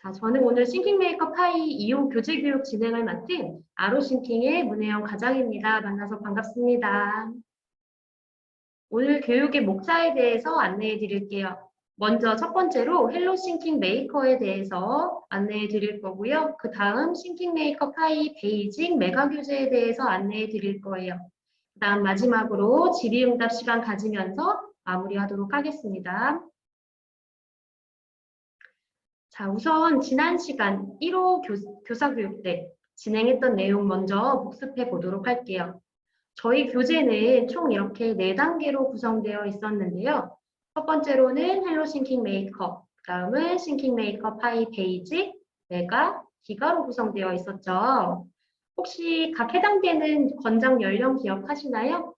자, 저는 오늘 싱킹메이커 파이 2호 교재 교육 진행을 맡은 아로싱킹의 문혜영 과장입니다. 만나서 반갑습니다. 오늘 교육의 목차에 대해서 안내해 드릴게요. 먼저 첫 번째로 헬로 싱킹 메이커에 대해서 안내해 드릴 거고요. 그 다음 싱킹 메이커 파이 베이직 메가 교재에 대해서 안내해 드릴 거예요. 그 다음 마지막으로 질의응답 시간 가지면서 마무리하도록 하겠습니다. 자, 우선 지난 시간 1호 교사교육 때 진행했던 내용 먼저 복습해 보도록 할게요. 저희 교재는 총 이렇게 4단계로 구성되어 있었는데요. 첫 번째로는 헬로 싱킹 메이커, 그 다음은 싱킹 메이커 파이 베이직, 메가, 기가로 구성되어 있었죠. 혹시 각 해당되는 권장 연령 기억하시나요?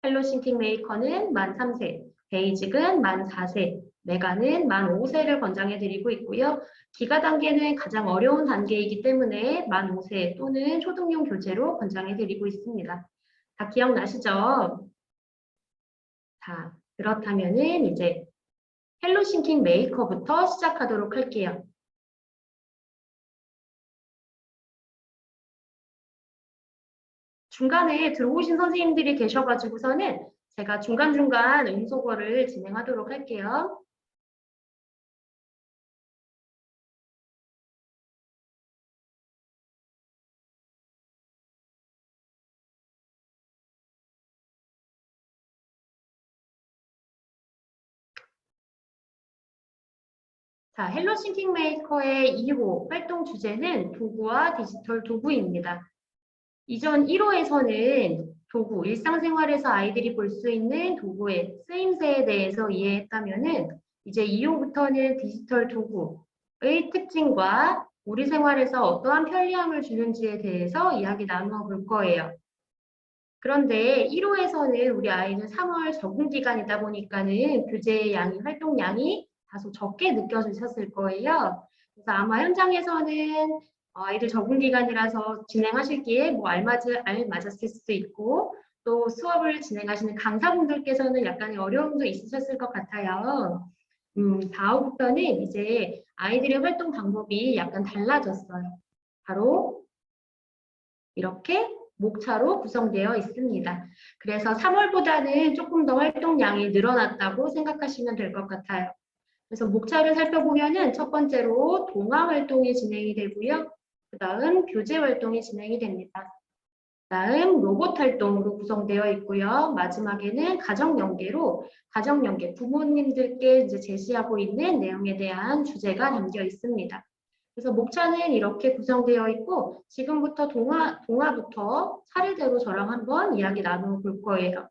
헬로 싱킹 메이커는 만 3세, 베이직은 만 4세, 메가는 만 5세를 권장해 드리고 있고요. 기가 단계는 가장 어려운 단계이기 때문에 만 5세 또는 초등용 교재로 권장해 드리고 있습니다. 다 기억나시죠? 자, 그렇다면은 이제 헬로 싱킹 메이커부터 시작하도록 할게요. 중간에 들어오신 선생님들이 계셔가지고서는 제가 중간중간 음소거를 진행하도록 할게요. 자, 헬로 싱킹 메이커의 2호 활동 주제는 도구와 디지털 도구입니다. 이전 1호에서는 도구, 일상생활에서 아이들이 볼 수 있는 도구의 쓰임새에 대해서 이해했다면은 이제 2호부터는 디지털 도구의 특징과 우리 생활에서 어떠한 편리함을 주는지에 대해서 이야기 나누어 볼 거예요. 그런데 1호에서는 우리 아이는 3월 적응 기간이다 보니까는 교재의 양이, 활동량이 다소 적게 느껴지셨을 거예요. 그래서 아마 현장에서는 아이들 적응 기간이라서 진행하시기에 뭐 알맞았을 수도 있고 또 수업을 진행하시는 강사분들께서는 약간의 어려움도 있으셨을 것 같아요. 4호부터는 이제 아이들의 활동 방법이 약간 달라졌어요. 바로 이렇게 목차로 구성되어 있습니다. 그래서 3월보다는 조금 더 활동량이 늘어났다고 생각하시면 될 것 같아요. 그래서 목차를 살펴보면은 첫 번째로 동화 활동이 진행이 되고요. 그 다음 교재 활동이 진행이 됩니다. 그 다음 로봇 활동으로 구성되어 있고요. 마지막에는 가정 연계로 가정 연계 부모님들께 이제 제시하고 있는 내용에 대한 주제가 담겨 있습니다. 그래서 목차는 이렇게 구성되어 있고 지금부터 동화부터 차례대로 저랑 한번 이야기 나누어 볼 거예요.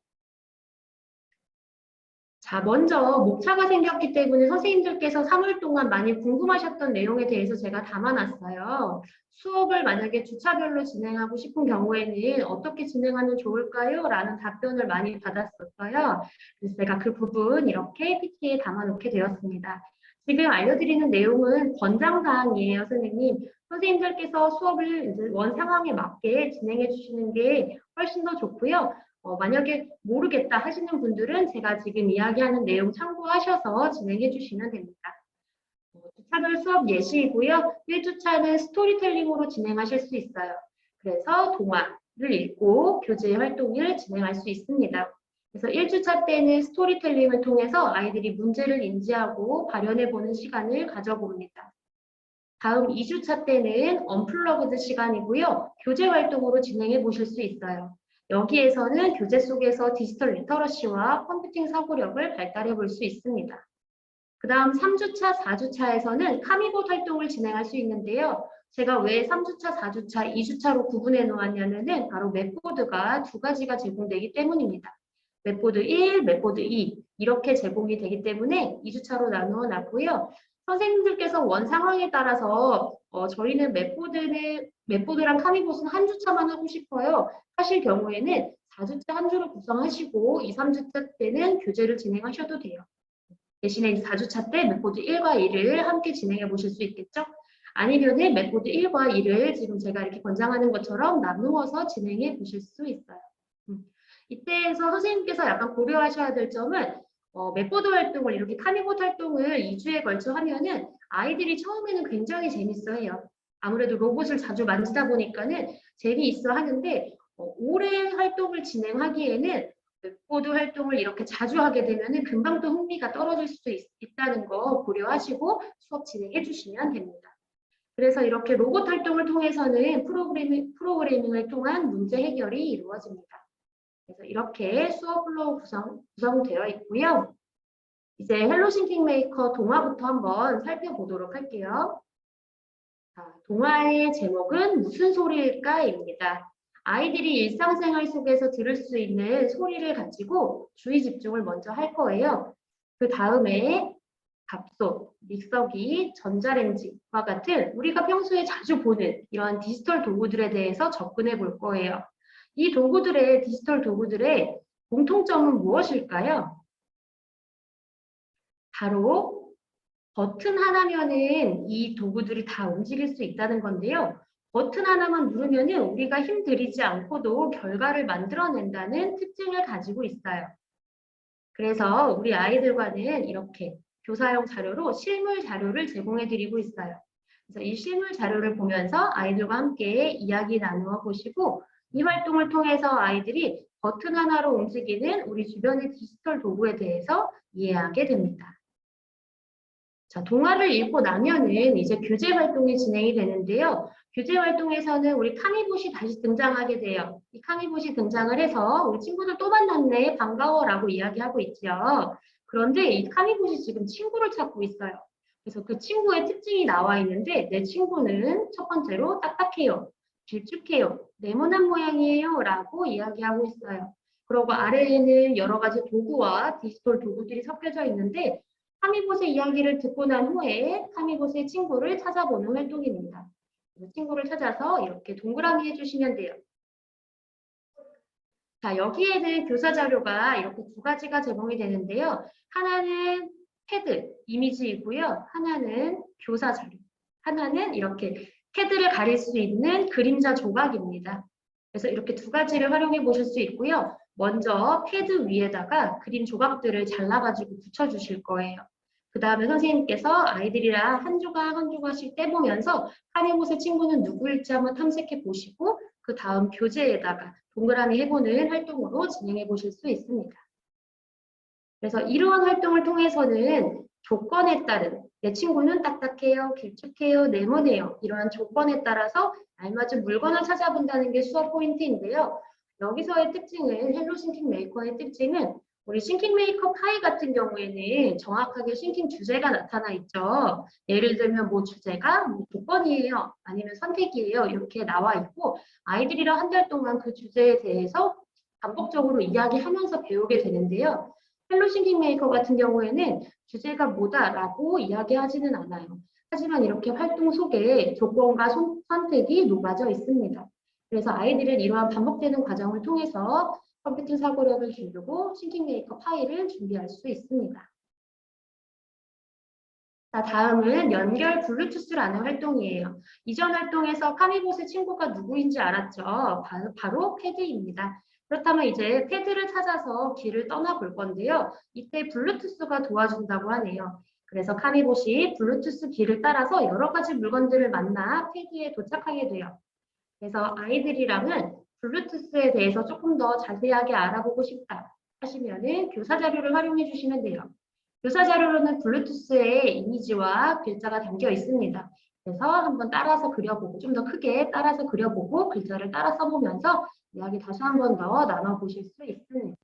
자, 먼저 목차가 생겼기 때문에 선생님들께서 3월 동안 많이 궁금하셨던 내용에 대해서 제가 담아놨어요. 수업을 만약에 주차별로 진행하고 싶은 경우에는 어떻게 진행하면 좋을까요? 라는 답변을 많이 받았었어요. 그래서 제가 그 부분 이렇게 PPT에 담아놓게 되었습니다. 지금 알려드리는 내용은 권장사항이에요, 선생님. 선생님들께서 수업을 이제 원 상황에 맞게 진행해 주시는 게 훨씬 더 좋고요. 만약에 모르겠다 하시는 분들은 제가 지금 이야기하는 내용 참고하셔서 진행해 주시면 됩니다. 주차별 수업 예시이고요. 1주차는 스토리텔링으로 진행하실 수 있어요. 그래서 동화를 읽고 교재 활동을 진행할 수 있습니다. 그래서 1주차 때는 스토리텔링을 통해서 아이들이 문제를 인지하고 발현해보는 시간을 가져봅니다. 다음 2주차 때는 언플러그드 시간이고요. 교재 활동으로 진행해 보실 수 있어요. 여기에서는 교재 속에서 디지털 리터러시와 컴퓨팅 사고력을 발달해 볼 수 있습니다. 그 다음 3주차, 4주차에서는 카미봇 활동을 진행할 수 있는데요. 제가 왜 3주차, 4주차, 2주차로 구분해 놓았냐면은 바로 맵보드가 두 가지가 제공되기 때문입니다. 맵보드 1, 맵보드 2 이렇게 제공이 되기 때문에 2주차로 나누어 놨고요. 선생님들께서 원 상황에 따라서 저희는 맵보드랑 카미봇은 한 주차만 하고 싶어요. 하실 경우에는 4주차 한 주로 구성하시고 2, 3주차 때는 교재를 진행하셔도 돼요. 대신에 4주차 때 맵보드 1과 2를 함께 진행해 보실 수 있겠죠? 아니면은 맵보드 1과 2를 지금 제가 이렇게 권장하는 것처럼 나누어서 진행해 보실 수 있어요. 이때에서 선생님께서 약간 고려하셔야 될 점은 맵보드 활동을 이렇게 카미봇 활동을 2주에 걸쳐 하면은 아이들이 처음에는 굉장히 재밌어해요. 아무래도 로봇을 자주 만지다 보니까는 재미있어 하는데 오래 활동을 진행하기에는 웹보드 활동을 이렇게 자주 하게 되면은 금방 또 흥미가 떨어질 수도 있다는 거 고려하시고 수업 진행해 주시면 됩니다. 그래서 이렇게 로봇 활동을 통해서는 프로그래밍을 통한 문제 해결이 이루어집니다. 그래서 이렇게 수업 플로우 구성되어 있고요. 이제 헬로 싱킹 메이커 동화부터 한번 살펴보도록 할게요. 자, 동화의 제목은 무슨 소리일까입니다. 아이들이 일상생활 속에서 들을 수 있는 소리를 가지고 주의 집중을 먼저 할 거예요. 그 다음에 밥솥, 믹서기, 전자레인지와 같은 우리가 평소에 자주 보는 이런 디지털 도구들에 대해서 접근해 볼 거예요. 이 디지털 도구들의 공통점은 무엇일까요? 바로 버튼 하나면은 이 도구들이 다 움직일 수 있다는 건데요. 버튼 하나만 누르면은 우리가 힘들이지 않고도 결과를 만들어낸다는 특징을 가지고 있어요. 그래서 우리 아이들과는 이렇게 교사용 자료로 실물 자료를 제공해 드리고 있어요. 그래서 이 실물 자료를 보면서 아이들과 함께 이야기 나누어 보시고 이 활동을 통해서 아이들이 버튼 하나로 움직이는 우리 주변의 디지털 도구에 대해서 이해하게 됩니다. 자, 동화를 읽고 나면은 이제 교재 활동이 진행이 되는데요. 교재 활동에서는 우리 카미봇이 다시 등장하게 돼요. 이 카미봇이 등장을 해서 우리 친구들 또 만났네, 반가워라고 이야기하고 있죠. 그런데 이 카미봇이 지금 친구를 찾고 있어요. 그래서 그 친구의 특징이 나와 있는데 내 친구는 첫 번째로 딱딱해요, 길쭉해요, 네모난 모양이에요 라고 이야기하고 있어요. 그리고 아래에는 여러 가지 도구와 디지털 도구들이 섞여져 있는데 카미봇의 이야기를 듣고 난 후에 카미봇의 친구를 찾아보는 활동입니다. 친구를 찾아서 이렇게 동그라미 해주시면 돼요. 자, 여기에는 교사 자료가 이렇게 두 가지가 제공이 되는데요. 하나는 패드, 이미지이고요. 하나는 교사 자료. 하나는 이렇게 패드를 가릴 수 있는 그림자 조각입니다. 그래서 이렇게 두 가지를 활용해 보실 수 있고요. 먼저 패드 위에다가 그림 조각들을 잘라가지고 붙여주실 거예요. 그 다음에 선생님께서 아이들이랑 한 조각 한 조각씩 떼보면서 카미봇의 친구는 누구일지 한번 탐색해 보시고 그 다음 교재에다가 동그라미 해보는 활동으로 진행해 보실 수 있습니다. 그래서 이러한 활동을 통해서는 조건에 따른 내 친구는 딱딱해요, 길쭉해요, 네모네요. 이러한 조건에 따라서 알맞은 물건을 찾아본다는 게 수업 포인트인데요. 여기서의 특징은 헬로 싱킹 메이커의 특징은 우리 싱킹 메이커 파이 같은 경우에는 정확하게 싱킹 주제가 나타나 있죠. 예를 들면 뭐 주제가 뭐 조건이에요, 아니면 선택이에요 이렇게 나와 있고 아이들이랑 한 달 동안 그 주제에 대해서 반복적으로 이야기하면서 배우게 되는데요. 헬로 싱킹 메이커 같은 경우에는 주제가 뭐다라고 이야기하지는 않아요. 하지만 이렇게 활동 속에 조건과 선택이 녹아져 있습니다. 그래서 아이들은 이러한 반복되는 과정을 통해서 컴퓨터 사고력을 기르고 싱킹 메이커 파일을 준비할 수 있습니다. 자, 다음은 연결 블루투스라는 활동이에요. 이전 활동에서 카미봇의 친구가 누구인지 알았죠? 바로 패드입니다. 그렇다면 이제 패드를 찾아서 길을 떠나볼 건데요. 이때 블루투스가 도와준다고 하네요. 그래서 카미봇이 블루투스 길을 따라서 여러 가지 물건들을 만나 패드에 도착하게 돼요. 그래서 아이들이랑은 블루투스에 대해서 조금 더 자세하게 알아보고 싶다 하시면은 교사 자료를 활용해 주시면 돼요. 교사 자료로는 블루투스의 이미지와 글자가 담겨 있습니다. 그래서 한번 따라서 그려보고 좀 더 크게 따라서 그려보고 글자를 따라 써보면서 이야기 다시 한 번 더 나눠보실 수 있습니다.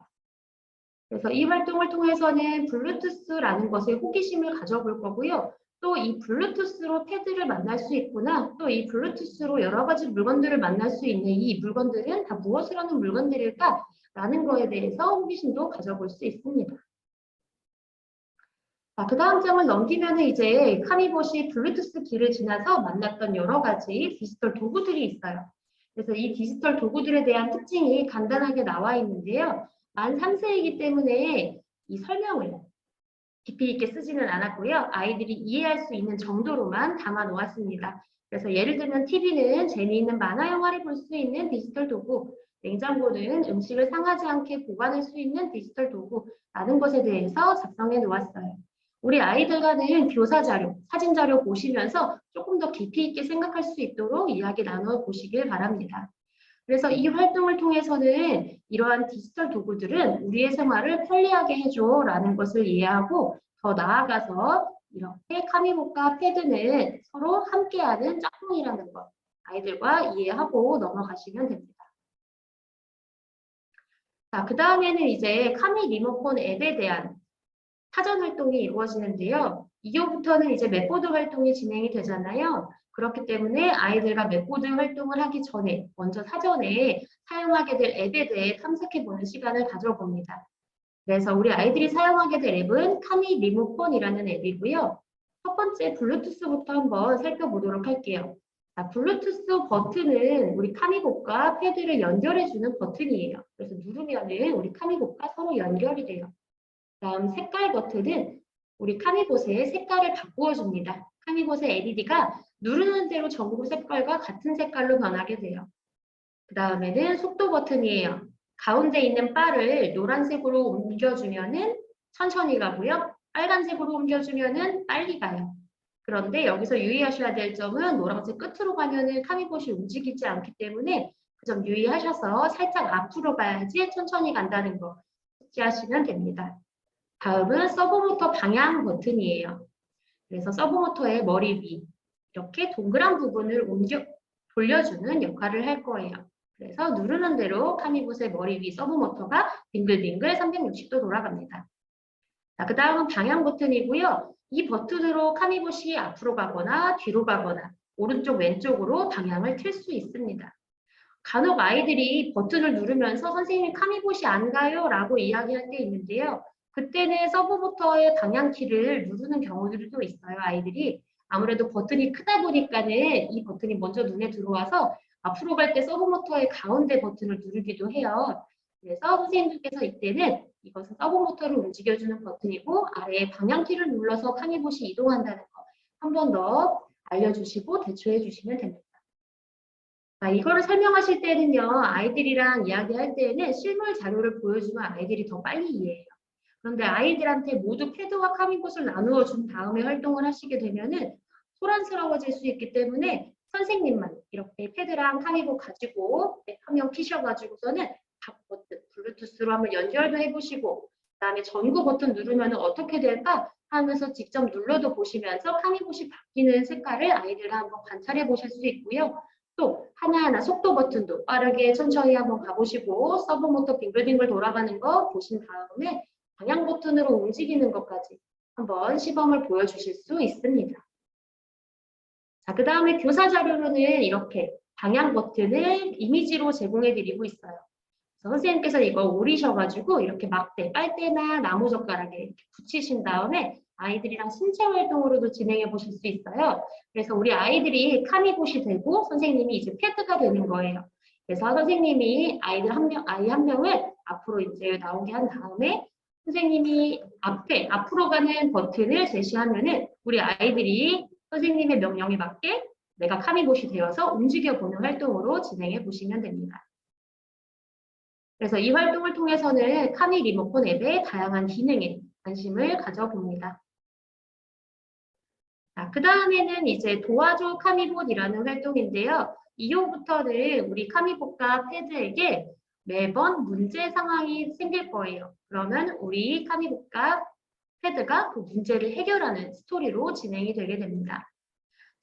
그래서 이 활동을 통해서는 블루투스라는 것에 호기심을 가져볼 거고요. 또 이 블루투스로 패드를 만날 수 있구나. 또 이 블루투스로 여러 가지 물건들을 만날 수 있는 이 물건들은 다 무엇을 하는 물건들일까? 라는 거에 대해서 호기심도 가져볼 수 있습니다. 자, 그 다음 장을 넘기면 이제 카미봇이 블루투스 길을 지나서 만났던 여러 가지 디지털 도구들이 있어요. 그래서 이 디지털 도구들에 대한 특징이 간단하게 나와 있는데요. 만 3세이기 때문에 이 설명을 깊이 있게 쓰지는 않았고요. 아이들이 이해할 수 있는 정도로만 담아 놓았습니다. 그래서 예를 들면 TV는 재미있는 만화 영화를 볼 수 있는 디지털 도구, 냉장고는 음식을 상하지 않게 보관할 수 있는 디지털 도구라는 것에 대해서 작성해 놓았어요. 우리 아이들과는 교사 자료, 사진 자료 보시면서 조금 더 깊이 있게 생각할 수 있도록 이야기 나눠 보시길 바랍니다. 그래서 이 활동을 통해서는 이러한 디지털 도구들은 우리의 생활을 편리하게 해줘라는 것을 이해하고 더 나아가서 이렇게 카미복과 패드는 서로 함께하는 짝꿍이라는 것 아이들과 이해하고 넘어가시면 됩니다. 자, 그 다음에는 이제 카미 리모컨 앱에 대한 사전 활동이 이루어지는데요. 이후부터는 이제 맵보드 활동이 진행이 되잖아요. 그렇기 때문에 아이들과 맵보드 활동을 하기 전에 먼저 사전에 사용하게 될 앱에 대해 탐색해보는 시간을 가져봅니다. 그래서 우리 아이들이 사용하게 될 앱은 카미 리모컨이라는 앱이고요. 첫 번째 블루투스부터 한번 살펴보도록 할게요. 자, 블루투스 버튼은 우리 카미봇과 패드를 연결해주는 버튼이에요. 그래서 누르면은 우리 카미봇과 서로 연결이 돼요. 다음 색깔 버튼은 우리 카미봇의 색깔을 바꾸어 줍니다. 카미봇의 LED가 누르는 대로 전구 색깔과 같은 색깔로 변하게 돼요. 그 다음에는 속도 버튼이에요. 가운데 있는 바를 노란색으로 옮겨주면은 천천히 가고요. 빨간색으로 옮겨주면은 빨리 가요. 그런데 여기서 유의하셔야 될 점은 노란색 끝으로 가면은 카미봇이 움직이지 않기 때문에 그 점 유의하셔서 살짝 앞으로 가야지 천천히 간다는 거 숙지하시면 됩니다. 다음은 서브모터 방향 버튼이에요. 그래서 서브모터의 머리 위 이렇게 동그란 부분을 돌려주는 역할을 할 거예요. 그래서 누르는 대로 카미봇의 머리 위 서브모터가 빙글빙글 360도 돌아갑니다. 자, 그 다음은 방향 버튼이고요. 이 버튼으로 카미봇이 앞으로 가거나 뒤로 가거나 오른쪽 왼쪽으로 방향을 틀 수 있습니다. 간혹 아이들이 버튼을 누르면서 선생님이 카미봇이 안 가요 라고 이야기할 때 있는데요. 그때는 서브모터의 방향키를 누르는 경우들도 있어요. 아이들이 아무래도 버튼이 크다 보니까는 이 버튼이 먼저 눈에 들어와서 앞으로 갈 때 서브모터의 가운데 버튼을 누르기도 해요. 그래서 선생님들께서 이때는 이것은 서브모터를 움직여주는 버튼이고 아래에 방향키를 눌러서 카미봇이 이동한다는 거 한 번 더 알려주시고 대처해 주시면 됩니다. 자, 이거를 설명하실 때는요, 아이들이랑 이야기할 때는 실물 자료를 보여주면 아이들이 더 빨리 이해해요. 그런데 아이들한테 모두 패드와 카미봇을 나누어 준 다음에 활동을 하시게 되면은 소란스러워질 수 있기 때문에 선생님만 이렇게 패드랑 카미봇 가지고 화면 키셔가지고서는 각 버튼, 블루투스로 한번 연결도 해보시고 그다음에 전구 버튼 누르면 어떻게 될까 하면서 직접 눌러도 보시면서 카미봇이 바뀌는 색깔을 아이들과 한번 관찰해 보실 수 있고요. 또 하나하나 속도 버튼도 빠르게 천천히 한번 가보시고 서브모터 빙글빙글 돌아가는 거 보신 다음에 방향 버튼으로 움직이는 것까지 한번 시범을 보여주실 수 있습니다. 자, 그 다음에 교사 자료로는 이렇게 방향 버튼을 이미지로 제공해 드리고 있어요. 선생님께서 이거 오리셔가지고 이렇게 막대, 빨대나 나무젓가락에 이렇게 붙이신 다음에 아이들이랑 신체 활동으로도 진행해 보실 수 있어요. 그래서 우리 아이들이 카미봇이 되고 선생님이 이제 패드가 되는 거예요. 그래서 선생님이 아이 한 명을 앞으로 이제 나오게 한 다음에 선생님이 앞으로 가는 버튼을 제시하면은 우리 아이들이 선생님의 명령에 맞게 내가 카미봇이 되어서 움직여 보는 활동으로 진행해 보시면 됩니다. 그래서 이 활동을 통해서는 카미 리모컨 앱의 다양한 기능에 관심을 가져봅니다. 자, 그 다음에는 이제 도와줘 카미봇이라는 활동인데요. 이후부터는 우리 카미봇과 패드에게 매번 문제 상황이 생길 거예요. 그러면 우리 카미봇과 패드가 그 문제를 해결하는 스토리로 진행이 되게 됩니다.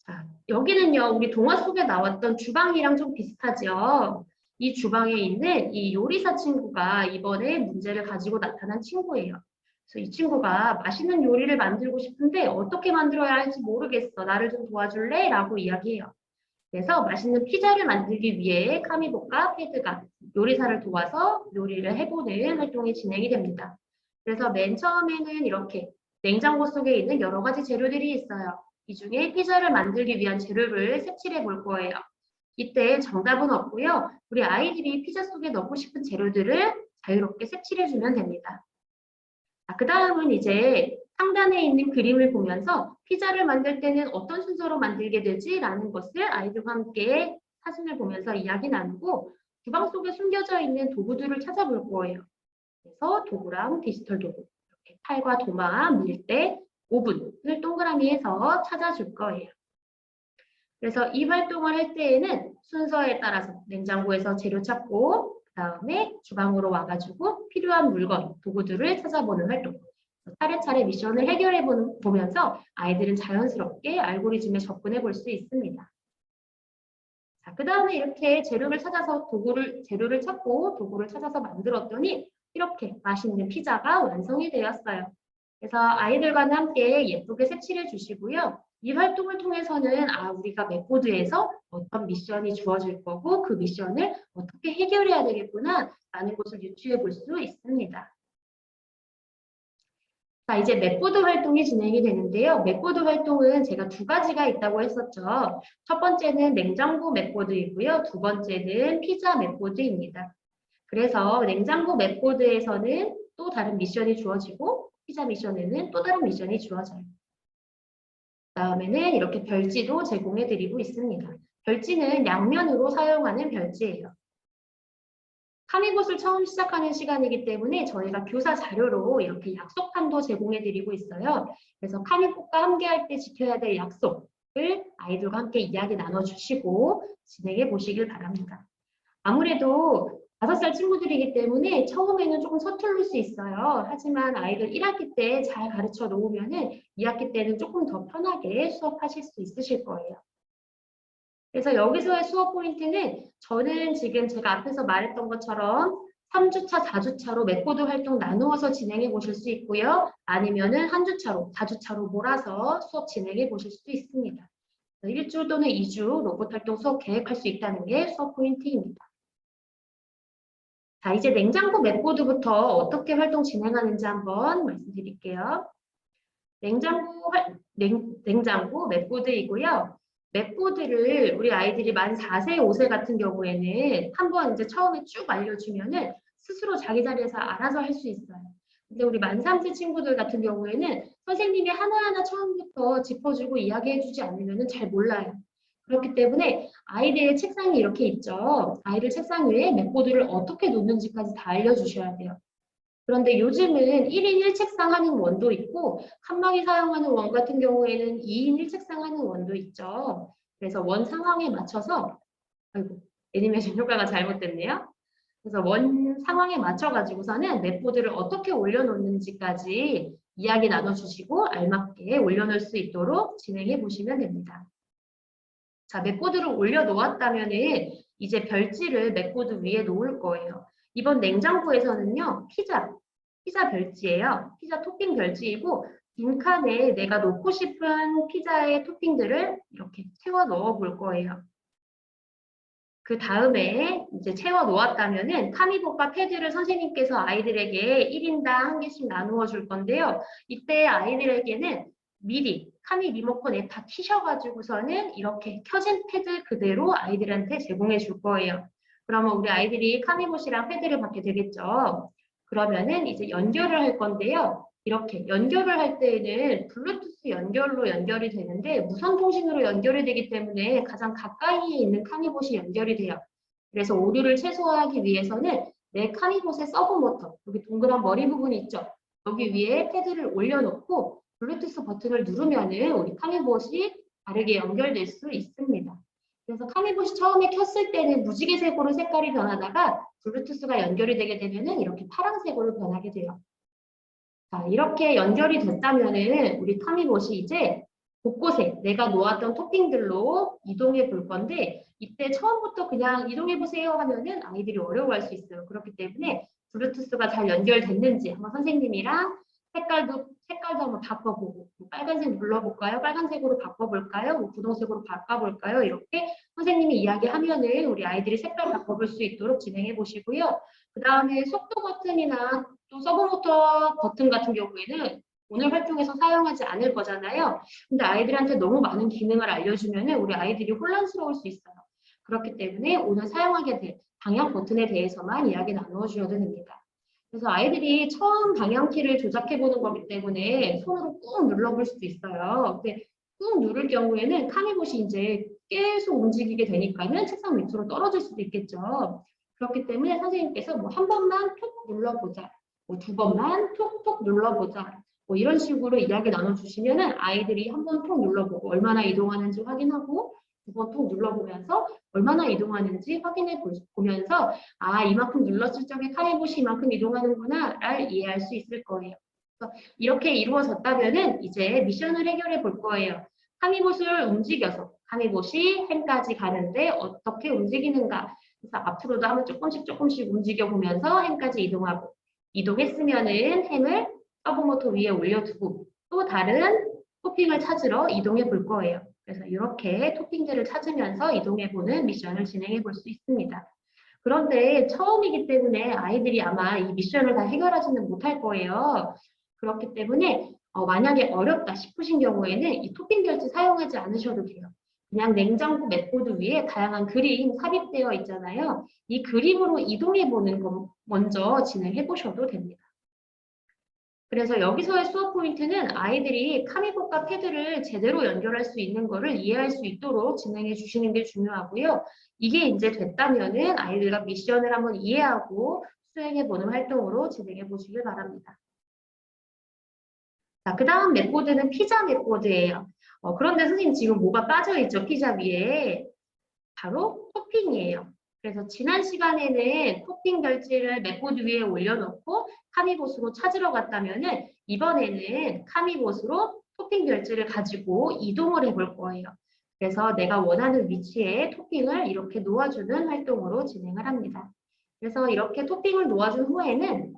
자, 여기는요, 우리 동화 속에 나왔던 주방이랑 좀 비슷하죠. 이 주방에 있는 이 요리사 친구가 이번에 문제를 가지고 나타난 친구예요. 그래서 이 친구가 맛있는 요리를 만들고 싶은데 어떻게 만들어야 할지 모르겠어. 나를 좀 도와줄래? 라고 이야기해요. 그래서 맛있는 피자를 만들기 위해 카미봇과 패드가 요리사를 도와서 요리를 해보는 활동이 진행이 됩니다. 그래서 맨 처음에는 이렇게 냉장고 속에 있는 여러 가지 재료들이 있어요. 이 중에 피자를 만들기 위한 재료를 색칠해 볼 거예요. 이때 정답은 없고요. 우리 아이들이 피자 속에 넣고 싶은 재료들을 자유롭게 색칠해 주면 됩니다. 그 다음은 이제 상단에 있는 그림을 보면서 피자를 만들 때는 어떤 순서로 만들게 되지? 라는 것을 아이들과 함께 사진을 보면서 이야기 나누고 주방 속에 숨겨져 있는 도구들을 찾아볼 거예요. 그래서 도구랑 디지털 도구, 이렇게 칼과 도마, 밀대, 5분을 동그라미에서 찾아줄 거예요. 그래서 이 활동을 할 때에는 순서에 따라서 냉장고에서 재료 찾고 그다음에 주방으로 와가지고 필요한 물건, 도구들을 찾아보는 활동. 차례차례 미션을 해결해 보면서 아이들은 자연스럽게 알고리즘에 접근해 볼 수 있습니다. 자, 그 다음에 이렇게 재료를 찾아서 재료를 찾고 도구를 찾아서 만들었더니 이렇게 맛있는 피자가 완성이 되었어요. 그래서 아이들과는 함께 예쁘게 색칠해 주시고요. 이 활동을 통해서는 우리가 맥보드에서 어떤 미션이 주어질 거고 그 미션을 어떻게 해결해야 되겠구나 라는 것을 유추해 볼 수 있습니다. 자, 이제 맥보드 활동이 진행이 되는데요. 맥보드 활동은 제가 두 가지가 있다고 했었죠. 첫 번째는 냉장고 맥보드이고요. 두 번째는 피자 맥보드입니다. 그래서 냉장고 맥보드에서는 또 다른 미션이 주어지고 피자 미션에는 또 다른 미션이 주어져요. 다음에는 이렇게 별지도 제공해 드리고 있습니다. 별지는 양면으로 사용하는 별지예요. 카미봇을 처음 시작하는 시간이기 때문에 저희가 교사 자료로 이렇게 약속판도 제공해 드리고 있어요. 그래서 카미봇과 함께 할 때 지켜야 될 약속을 아이들과 함께 이야기 나눠주시고 진행해 보시길 바랍니다. 아무래도 5살 친구들이기 때문에 처음에는 조금 서툴릴 수 있어요. 하지만 아이들 1학기 때 잘 가르쳐 놓으면은 2학기 때는 조금 더 편하게 수업하실 수 있으실 거예요. 그래서 여기서의 수업 포인트는 저는 지금 제가 앞에서 말했던 것처럼 3주차, 4주차로 맥보드 활동 나누어서 진행해 보실 수 있고요. 아니면은 한 주차로, 4주차로 몰아서 수업 진행해 보실 수도 있습니다. 1주 또는 2주 로봇 활동 수업 계획할 수 있다는 게 수업 포인트입니다. 자, 이제 냉장고 맥보드부터 어떻게 활동 진행하는지 한번 말씀드릴게요. 냉장고 맥보드이고요. 맥보드를 우리 아이들이 만 4세, 5세 같은 경우에는 한번 이제 처음에 쭉 알려주면은 스스로 자기 자리에서 알아서 할 수 있어요. 근데 우리 만 3세 친구들 같은 경우에는 선생님이 하나하나 처음부터 짚어주고 이야기해주지 않으면은 잘 몰라요. 그렇기 때문에 아이들의 책상이 이렇게 있죠. 아이들 책상 위에 맥보드를 어떻게 놓는지까지 다 알려주셔야 돼요. 그런데 요즘은 1인 1책상 하는 원도 있고 칸막이 사용하는 원 같은 경우에는 2인 1책상 하는 원도 있죠. 그래서 원 상황에 맞춰서 아이고 애니메이션 효과가 잘못됐네요. 그래서 원 상황에 맞춰가지고서는 맥보드를 어떻게 올려놓는지까지 이야기 나눠주시고 알맞게 올려놓을 수 있도록 진행해 보시면 됩니다. 자, 맥보드를 올려놓았다면은 이제 별지를 맥보드 위에 놓을 거예요. 이번 냉장고에서는요, 피자 별지예요. 피자 토핑 별지이고 빈칸에 내가 놓고 싶은 피자의 토핑들을 이렇게 채워 넣어 볼 거예요. 그 다음에 이제 채워 놓았다면은 카미봇과 패드를 선생님께서 아이들에게 1인당 1개씩 나누어 줄 건데요. 이때 아이들에게는 미리 카미 리모컨 앱 다 키셔가지고서는 이렇게 켜진 패드 그대로 아이들한테 제공해 줄 거예요. 그러면 우리 아이들이 카미봇이랑 패드를 받게 되겠죠. 그러면은 이제 연결을 할 건데요. 이렇게 연결을 할 때에는 블루투스 연결로 연결이 되는데 무선 통신으로 연결이 되기 때문에 가장 가까이에 있는 카미봇이 연결이 돼요. 그래서 오류를 최소화하기 위해서는 내 카미봇의 서브 모터, 여기 동그란 머리 부분이 있죠. 여기 위에 패드를 올려놓고 블루투스 버튼을 누르면은 우리 카미봇이 다르게 연결될 수 있습니다. 그래서 카미봇이 처음에 켰을 때는 무지개색으로 색깔이 변하다가 블루투스가 연결이 되게 되면은 이렇게 파란색으로 변하게 돼요. 자, 이렇게 연결이 됐다면은 우리 카미봇이 이제 곳곳에 내가 놓았던 토핑들로 이동해 볼 건데 이때 처음부터 그냥 이동해 보세요 하면은 아이들이 어려워할 수 있어요. 그렇기 때문에 블루투스가 잘 연결됐는지 한번 선생님이랑 색깔도 한번 바꿔보고 빨간색 눌러볼까요? 빨간색으로 바꿔볼까요? 뭐 분홍색으로 바꿔볼까요? 이렇게 선생님이 이야기하면은 우리 아이들이 색깔 바꿔볼 수 있도록 진행해 보시고요. 그 다음에 속도 버튼이나 또 서브모터 버튼 같은 경우에는 오늘 활동에서 사용하지 않을 거잖아요. 근데 아이들한테 너무 많은 기능을 알려주면 우리 아이들이 혼란스러울 수 있어요. 그렇기 때문에 오늘 사용하게 될 방향 버튼에 대해서만 이야기 나누어 주셔도 됩니다. 그래서 아이들이 처음 방향키를 조작해 보는 거기 때문에 손으로 꾹 눌러볼 수도 있어요. 근데 꾹 누를 경우에는 카미봇이 이제 계속 움직이게 되니까는 책상 밑으로 떨어질 수도 있겠죠. 그렇기 때문에 선생님께서 뭐 한 번만 톡 눌러보자. 뭐 2번만 톡톡 눌러보자. 뭐 이런 식으로 이야기 나눠주시면은 아이들이 한번 톡 눌러보고 얼마나 이동하는지 확인하고 두 번 톡 눌러보면서 얼마나 이동하는지 확인해 보면서 아, 이만큼 눌렀을 적에 카네봇이 이만큼 이동하는구나를 이해할 수 있을 거예요. 그래서 이렇게 이루어졌다면은 이제 미션을 해결해 볼 거예요. 카미봇을 움직여서 카미봇이 햄까지 가는데 어떻게 움직이는가. 그래서 앞으로도 한번 조금씩 움직여 보면서 햄까지 이동하고 이동했으면은 햄을 서브모터 위에 올려두고 또 다른 토핑을 찾으러 이동해 볼 거예요. 그래서 이렇게 토핑들을 찾으면서 이동해 보는 미션을 진행해 볼 수 있습니다. 그런데 처음이기 때문에 아이들이 아마 이 미션을 다 해결하지는 못할 거예요. 그렇기 때문에 만약에 어렵다 싶으신 경우에는 이 토핑 결지 사용하지 않으셔도 돼요. 그냥 냉장고 맷보드 위에 다양한 그림 삽입되어 있잖아요. 이 그림으로 이동해 보는 거 먼저 진행해 보셔도 됩니다. 그래서 여기서의 수업 포인트는 아이들이 카미봇과 패드를 제대로 연결할 수 있는 것을 이해할 수 있도록 진행해 주시는 게 중요하고요. 이게 이제 됐다면은 아이들과 미션을 한번 이해하고 수행해 보는 활동으로 진행해 보시길 바랍니다. 자, 그 다음 맵보드는 피자 맵보드예요. 그런데 선생님 지금 뭐가 빠져있죠? 피자 위에. 바로 토핑이에요. 그래서 지난 시간에는 토핑 결지를 맵보드 위에 올려놓고 카미봇으로 찾으러 갔다면은 이번에는 카미봇으로 토핑 결지를 가지고 이동을 해볼 거예요. 그래서 내가 원하는 위치에 토핑을 이렇게 놓아주는 활동으로 진행을 합니다. 그래서 이렇게 토핑을 놓아준 후에는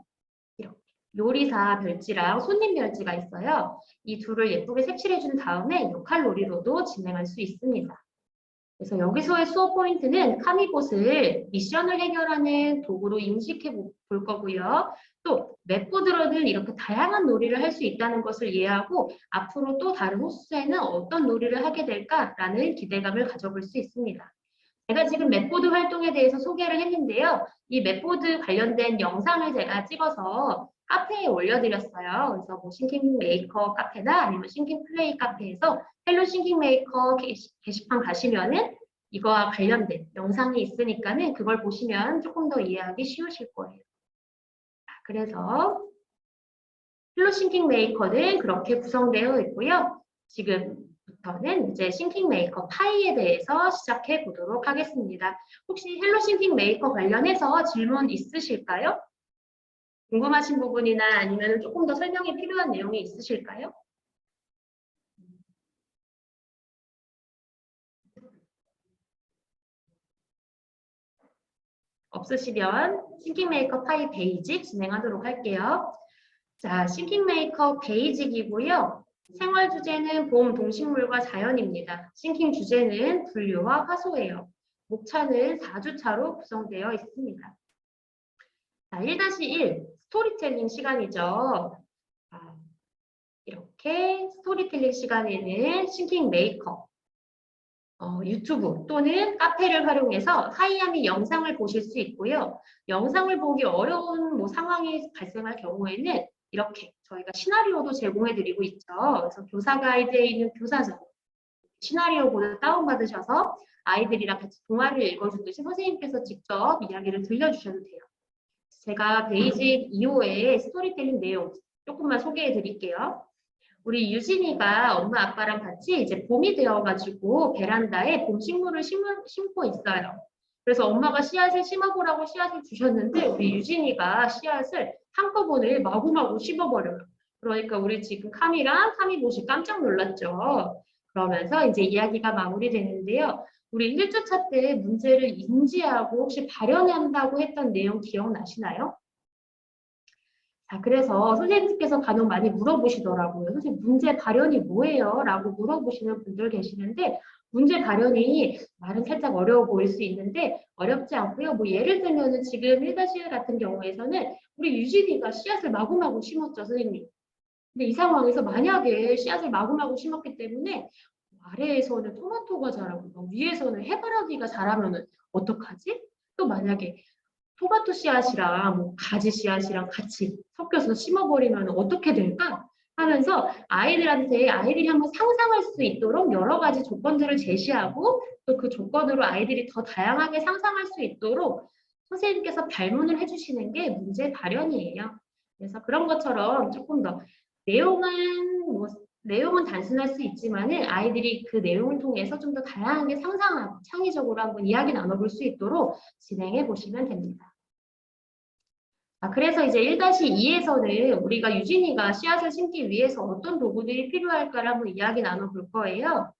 이렇게 요리사 별지랑 손님 별지가 있어요. 이 둘을 예쁘게 색칠해 준 다음에 역할놀이로도 진행할 수 있습니다. 그래서 여기서의 수업 포인트는 카미봇을 미션을 해결하는 도구로 인식해 볼 거고요. 또 맵보드로는 이렇게 다양한 놀이를 할 수 있다는 것을 이해하고 앞으로 또 다른 호수에는 어떤 놀이를 하게 될까라는 기대감을 가져볼 수 있습니다. 제가 지금 맵보드 활동에 대해서 소개를 했는데요. 이 맵보드 관련된 영상을 제가 찍어서 카페에 올려드렸어요. 그래서 뭐 싱킹 메이커 카페나 아니면 싱킹 플레이 카페에서 헬로 싱킹 메이커 게시판 가시면은 이거와 관련된 영상이 있으니까는 그걸 보시면 조금 더 이해하기 쉬우실 거예요. 그래서 헬로 싱킹 메이커는 그렇게 구성되어 있고요. 지금부터는 이제 싱킹 메이커 파이에 대해서 시작해 보도록 하겠습니다. 혹시 헬로 싱킹 메이커 관련해서 질문 있으실까요? 궁금하신 부분이나 아니면 조금 더 설명이 필요한 내용이 있으실까요? 없으시면 싱킹 메이커 파이 베이직 진행하도록 할게요. 자, 싱킹 메이커 베이직이고요. 생활 주제는 봄, 동식물과 자연입니다. 싱킹 주제는 분류와 화소예요. 목차는 4주차로 구성되어 있습니다. 자, 1-1 스토리텔링 시간이죠. 자, 이렇게 스토리텔링 시간에는 싱킹 메이커 유튜브 또는 카페를 활용해서 하이아미 영상을 보실 수 있고요. 영상을 보기 어려운 뭐 상황이 발생할 경우에는 이렇게 저희가 시나리오도 제공해 드리고 있죠. 그래서 교사 가이드에 있는 교사전 시나리오본을 다운받으셔서 아이들이랑 같이 동화를 읽어주듯이 선생님께서 직접 이야기를 들려주셔도 돼요. 제가 베이직 2호의 스토리텔링 내용 조금만 소개해 드릴게요. 우리 유진이가 엄마 아빠랑 같이 이제 봄이 되어가지고 베란다에 봄 식물을 심고 있어요. 그래서 엄마가 씨앗을 심어보라고 씨앗을 주셨는데 우리 유진이가 씨앗을 한꺼번에 마구마구 심어버려요. 그러니까 우리 지금 카미랑 카미봇이 깜짝 놀랐죠. 그러면서 이제 이야기가 마무리되는데요. 우리 1주차 때 문제를 인지하고 혹시 발현한다고 했던 내용 기억나시나요? 자, 그래서 선생님께서 간혹 많이 물어보시더라고요. 선생님, 문제 발현이 뭐예요? 라고 물어보시는 분들 계시는데, 문제 발현이 말은 살짝 어려워 보일 수 있는데, 어렵지 않고요. 뭐 예를 들면은 지금 1-1 같은 경우에서는 우리 유진이가 씨앗을 마구마구 심었죠, 선생님. 근데 이 상황에서 만약에 씨앗을 마구마구 심었기 때문에 아래에서는 토마토가 자라고 위에서는 해바라기가 자라면은 어떡하지? 또 만약에 토마토 씨앗이랑 뭐 가지 씨앗이랑 같이 섞여서 심어버리면 어떻게 될까? 하면서 아이들이 한번 상상할 수 있도록 여러 가지 조건들을 제시하고 또 그 조건으로 아이들이 더 다양하게 상상할 수 있도록 선생님께서 발문을 해주시는 게 문제 발현이에요. 그래서 그런 것처럼 조금 더 내용은 단순할 수 있지만은 아이들이 그 내용을 통해서 좀 더 다양하게 상상하고 창의적으로 한번 이야기 나눠볼 수 있도록 진행해 보시면 됩니다. 그래서 이제 1-2에서는 우리가 유진이가 씨앗을 심기 위해서 어떤 도구들이 필요할까를 한번 이야기 나눠볼 거예요.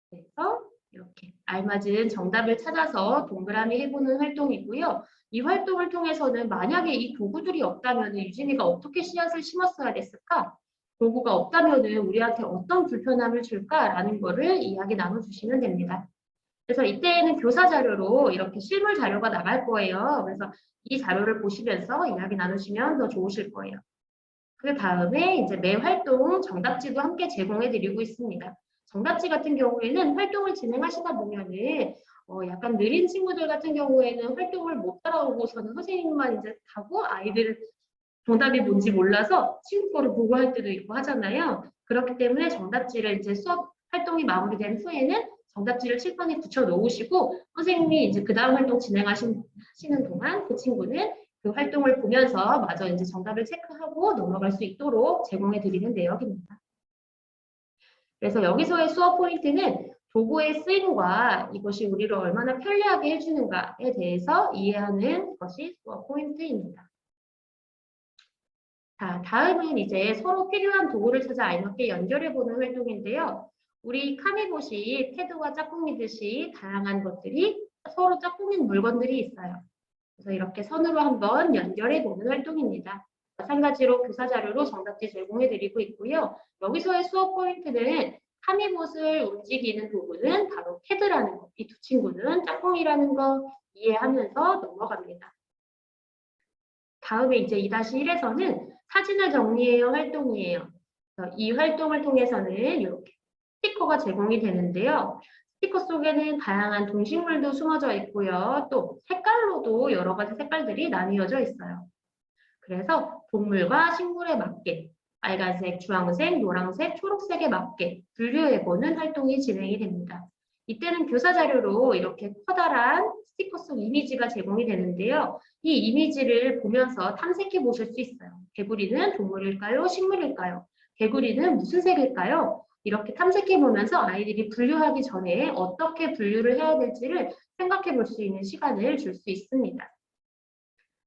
그래서 이렇게 알맞은 정답을 찾아서 동그라미 해보는 활동이고요. 이 활동을 통해서는 만약에 이 도구들이 없다면 유진이가 어떻게 씨앗을 심었어야 됐을까? 도구가 없다면 우리한테 어떤 불편함을 줄까라는 거를 이야기 나눠주시면 됩니다. 그래서 이때에는 교사 자료로 이렇게 실물 자료가 나갈 거예요. 그래서 이 자료를 보시면서 이야기 나누시면 더 좋으실 거예요. 그 다음에 이제 매 활동 정답지도 함께 제공해 드리고 있습니다. 정답지 같은 경우에는 활동을 진행하시다 보면은 약간 느린 친구들 같은 경우에는 활동을 못 따라오고서는 선생님만 이제 하고 아이들 정답이 뭔지 몰라서 친구 거를 보고 할 때도 있고 하잖아요. 그렇기 때문에 정답지를 이제 수업 활동이 마무리된 후에는 정답지를 칠판에 붙여 놓으시고 선생님이 이제 그 다음 활동 진행하시는 동안 그 친구는 그 활동을 보면서 마저 이제 정답을 체크하고 넘어갈 수 있도록 제공해 드리는 내역입니다. 그래서 여기서의 수업 포인트는 도구의 쓰임과 이것이 우리를 얼마나 편리하게 해주는가에 대해서 이해하는 것이 수업 포인트입니다. 자, 다음은 이제 서로 필요한 도구를 찾아 알맞게 연결해보는 활동인데요. 우리 카미봇이 패드와 짝꿍이듯이 다양한 것들이 서로 짝꿍인 물건들이 있어요. 그래서 이렇게 선으로 한번 연결해보는 활동입니다. 마찬가지로 교사 자료로 정답지 제공해드리고 있고요. 여기서의 수업 포인트는 카미봇을 움직이는 도구는 바로 패드라는 거, 이 두 친구는 짝꿍이라는 거 이해하면서 넘어갑니다. 다음에 이제 2-1에서는 사진을 정리해요 활동이에요. 이 활동을 통해서는 이렇게 스티커가 제공이 되는데요. 스티커 속에는 다양한 동식물도 숨어져 있고요. 또 색깔로도 여러 가지 색깔들이 나뉘어져 있어요. 그래서 동물과 식물에 맞게 빨간색, 주황색, 노란색, 초록색에 맞게 분류해보는 활동이 진행이 됩니다. 이때는 교사 자료로 이렇게 커다란 스티커 속 이미지가 제공이 되는데요. 이 이미지를 보면서 탐색해 보실 수 있어요. 개구리는 동물일까요? 식물일까요? 개구리는 무슨 색일까요? 이렇게 탐색해 보면서 아이들이 분류하기 전에 어떻게 분류를 해야 될지를 생각해 볼 수 있는 시간을 줄 수 있습니다.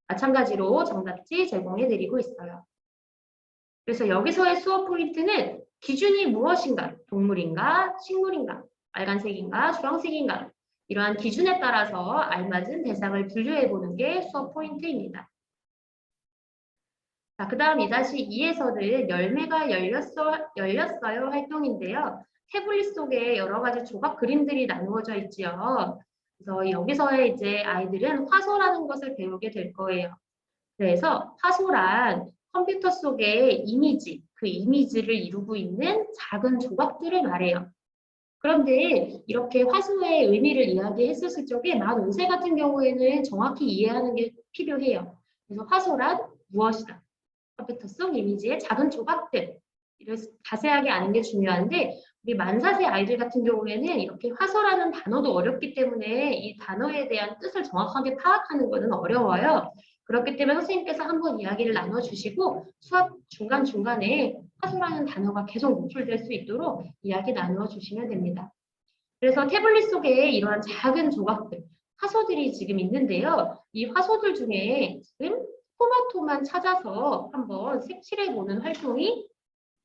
마찬가지로 정답지 제공해 드리고 있어요. 그래서 여기서의 수업 포인트는 기준이 무엇인가? 동물인가? 식물인가? 빨간색인가? 주황색인가? 이러한 기준에 따라서 알맞은 대상을 분류해 보는 게 수업 포인트입니다. 자, 그 다음 2-2에서는 열매가 열렸어요 활동인데요. 태블릿 속에 여러 가지 조각 그림들이 나누어져 있지요. 그래서 여기서의 이제 아이들은 화소라는 것을 배우게 될 거예요. 그래서 화소란 컴퓨터 속의 이미지, 그 이미지를 이루고 있는 작은 조각들을 말해요. 그런데 이렇게 화소의 의미를 이야기했었을 적에 만 5세 같은 경우에는 정확히 이해하는 게 필요해요. 그래서 화소란 무엇이다? 컴퓨터 속 이미지의 작은 조각들. 이를 자세하게 아는 게 중요한데 우리 만 4세 아이들 같은 경우에는 이렇게 화소라는 단어도 어렵기 때문에 이 단어에 대한 뜻을 정확하게 파악하는 것은 어려워요. 그렇기 때문에 선생님께서 한번 이야기를 나눠주시고 수업 중간중간에 화소라는 단어가 계속 노출될 수 있도록 이야기 나누어 주시면 됩니다. 그래서 태블릿 속에 이러한 작은 조각들, 화소들이 지금 있는데요. 이 화소들 중에 지금 토마토만 찾아서 한번 색칠해보는 활동이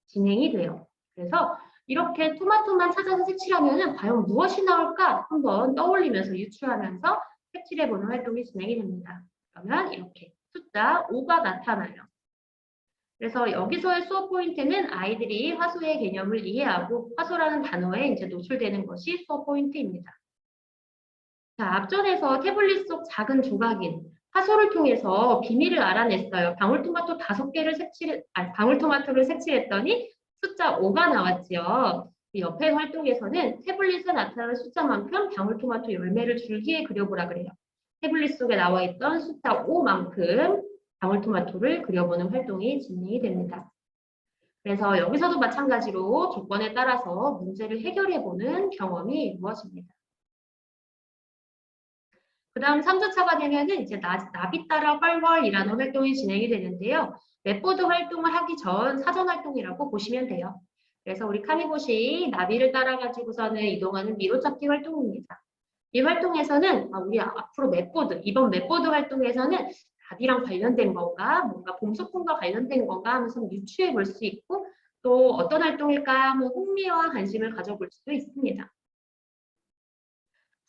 진행이 돼요. 그래서 이렇게 토마토만 찾아서 색칠하면 과연 무엇이 나올까 한번 떠올리면서 유추하면서 색칠해보는 활동이 진행이 됩니다. 그러면 이렇게 숫자 5가 나타나요. 그래서 여기서의 수업 포인트는 아이들이 화소의 개념을 이해하고 화소라는 단어에 이제 노출되는 것이 수업 포인트입니다. 자, 앞전에서 태블릿 속 작은 조각인 화소를 통해서 비밀을 알아냈어요. 방울토마토를 색칠했더니 숫자 5가 나왔지요. 옆에 활동에서는 태블릿에 나타나는 숫자만큼 방울토마토 열매를 줄기에 그려보라 그래요. 태블릿 속에 나와 있던 숫자 5만큼 방울토마토를 그려보는 활동이 진행이 됩니다. 그래서 여기서도 마찬가지로 조건에 따라서 문제를 해결해보는 경험이 이루어집니다. 그 다음 3주차가 되면은 이제 나비 따라 헐헐이라는 활동이 진행이 되는데요. 웹보드 활동을 하기 전 사전 활동이라고 보시면 돼요. 그래서 우리 카미봇이 나비를 따라가지고서는 이동하는 미로찾기 활동입니다. 이 활동에서는 우리 앞으로 맵보드, 이번 맵보드 활동에서는 나비랑 관련된 건가, 뭔가 봄소풍과 관련된 건가 하면서 유추해 볼 수 있고 또 어떤 활동일까 하면 흥미와 관심을 가져볼 수도 있습니다.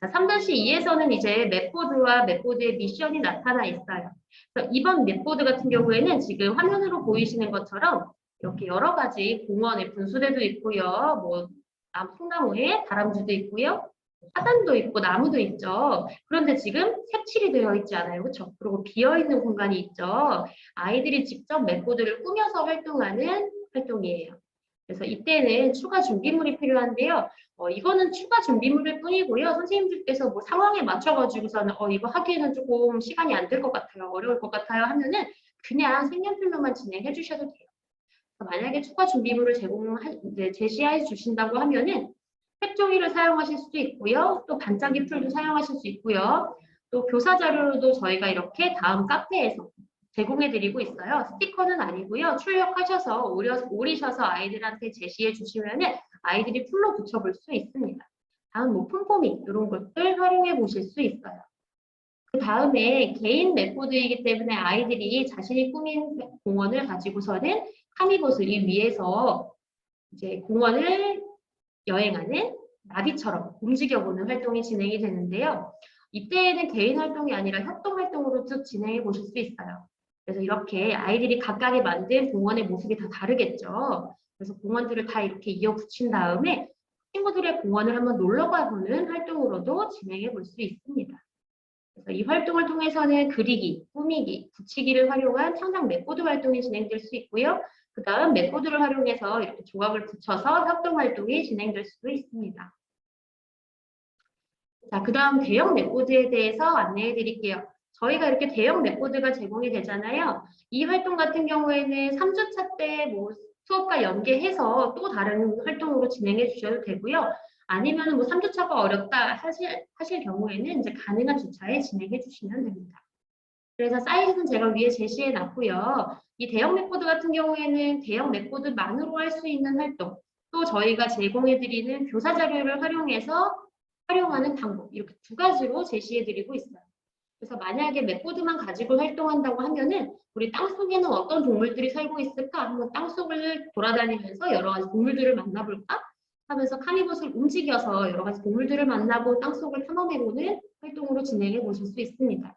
자, 3-2에서는 이제 맵보드와 맵보드의 미션이 나타나 있어요. 그래서 이번 맵보드 같은 경우에는 지금 화면으로 보이시는 것처럼 이렇게 여러 가지 공원에 분수대도 있고요. 뭐 통나무에 다람쥐도 있고요. 화단도 있고 나무도 있죠. 그런데 지금 색칠이 되어 있지 않아요. 그렇죠? 그리고 비어있는 공간이 있죠. 아이들이 직접 맵보드를 꾸며서 활동하는 활동이에요. 그래서 이때는 추가 준비물이 필요한데요. 이거는 추가 준비물일 뿐이고요. 선생님들께서 뭐 상황에 맞춰가지고서는 이거 하기에는 조금 시간이 안 될 것 같아요. 어려울 것 같아요 하면은 그냥 색연필로만 진행해 주셔도 돼요. 만약에 추가 준비물을 제시해 주신다고 하면은 색종이를 사용하실 수도 있고요. 또 반짝이 풀도 사용하실 수 있고요. 또 교사 자료로도 저희가 이렇게 다음 카페에서 제공해 드리고 있어요. 스티커는 아니고요. 출력하셔서 오리셔서 아이들한테 제시해 주시면은 아이들이 풀로 붙여볼 수 있습니다. 다음 뭐 폼포미 이런 것들 활용해 보실 수 있어요. 그 다음에 개인 맵보드이기 때문에 아이들이 자신이 꾸민 공원을 가지고서는 카미봇을 이 위에서 이제 공원을 여행하는 나비처럼 움직여보는 활동이 진행이 되는데요. 이때에는 개인 활동이 아니라 협동 활동으로 쭉 진행해 보실 수 있어요. 그래서 이렇게 아이들이 각각의 만든 공원의 모습이 다 다르겠죠. 그래서 공원들을 다 이렇게 이어 붙인 다음에 친구들의 공원을 한번 놀러 가보는 활동으로도 진행해 볼 수 있습니다. 그래서 이 활동을 통해서는 그리기, 꾸미기, 붙이기를 활용한 창작 맵보드 활동이 진행될 수 있고요. 그 다음 맵보드를 활용해서 이렇게 조각을 붙여서 협동 활동이 진행될 수도 있습니다. 자, 그 다음 대형 맵보드에 대해서 안내해 드릴게요. 저희가 이렇게 대형 맵보드가 제공이 되잖아요. 이 활동 같은 경우에는 3주차 때 뭐 수업과 연계해서 또 다른 활동으로 진행해 주셔도 되고요. 아니면 뭐 3주차가 어렵다 하실 경우에는 이제 가능한 주차에 진행해 주시면 됩니다. 그래서 사이즈는 제가 위에 제시해 놨고요. 이 대형 맵보드 같은 경우에는 대형 맵보드만으로 할 수 있는 활동, 또 저희가 제공해 드리는 교사 자료를 활용해서 활용하는 방법, 이렇게 두 가지로 제시해 드리고 있어요. 그래서 만약에 맵보드만 가지고 활동한다고 하면은 우리 땅속에는 어떤 동물들이 살고 있을까? 한번 땅속을 돌아다니면서 여러 가지 동물들을 만나볼까? 하면서 카니봇을 움직여서 여러 가지 동물들을 만나고 땅속을 탐험해보는 활동으로 진행해 보실 수 있습니다.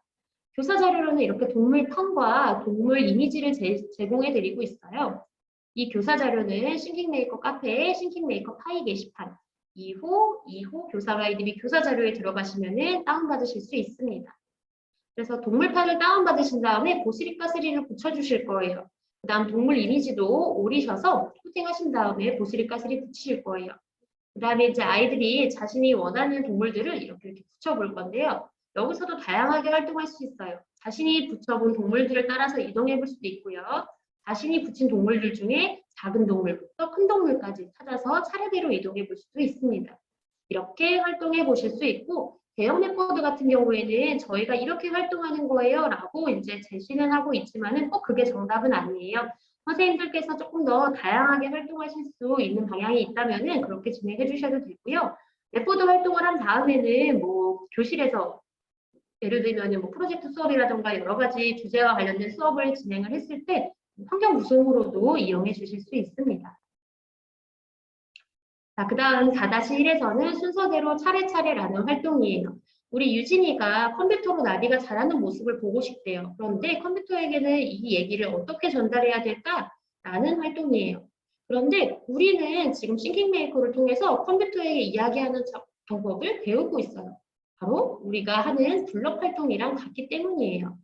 교사 자료로는 이렇게 동물판과 동물 이미지를 제공해 드리고 있어요. 이 교사 자료는 싱킹메이커 카페에 싱킹메이커 파이 게시판 2호 교사 가이드비 교사 자료에 들어가시면 다운받으실 수 있습니다. 그래서 동물판을 다운받으신 다음에 보스리까스리를 붙여주실 거예요. 그 다음 동물 이미지도 오리셔서 코팅하신 다음에 보스리까스리 붙이실 거예요. 그 다음에 이제 아이들이 자신이 원하는 동물들을 이렇게 붙여볼 건데요. 여기서도 다양하게 활동할 수 있어요. 자신이 붙여본 동물들을 따라서 이동해 볼 수도 있고요. 자신이 붙인 동물들 중에 작은 동물부터 큰 동물까지 찾아서 차례대로 이동해 볼 수도 있습니다. 이렇게 활동해 보실 수 있고 대형 맵보드 같은 경우에는 저희가 이렇게 활동하는 거예요 라고 이제 제시는 하고 있지만은 꼭 그게 정답은 아니에요. 선생님들께서 조금 더 다양하게 활동하실 수 있는 방향이 있다면은 그렇게 진행해 주셔도 되고요. 맵보드 활동을 한 다음에는 뭐 교실에서 예를 들면 뭐 프로젝트 수업이라던가 여러 가지 주제와 관련된 수업을 진행을 했을 때 환경 구성으로도 이용해 주실 수 있습니다. 자, 그 다음 4-1에서는 순서대로 차례차례라는 활동이에요. 우리 유진이가 컴퓨터로 나비가 자라는 모습을 보고 싶대요. 그런데 컴퓨터에게는 이 얘기를 어떻게 전달해야 될까라는 활동이에요. 그런데 우리는 지금 싱킹메이커를 통해서 컴퓨터에게 이야기하는 방법을 배우고 있어요. 바로 우리가 하는 블럭 활동이랑 같기 때문이에요.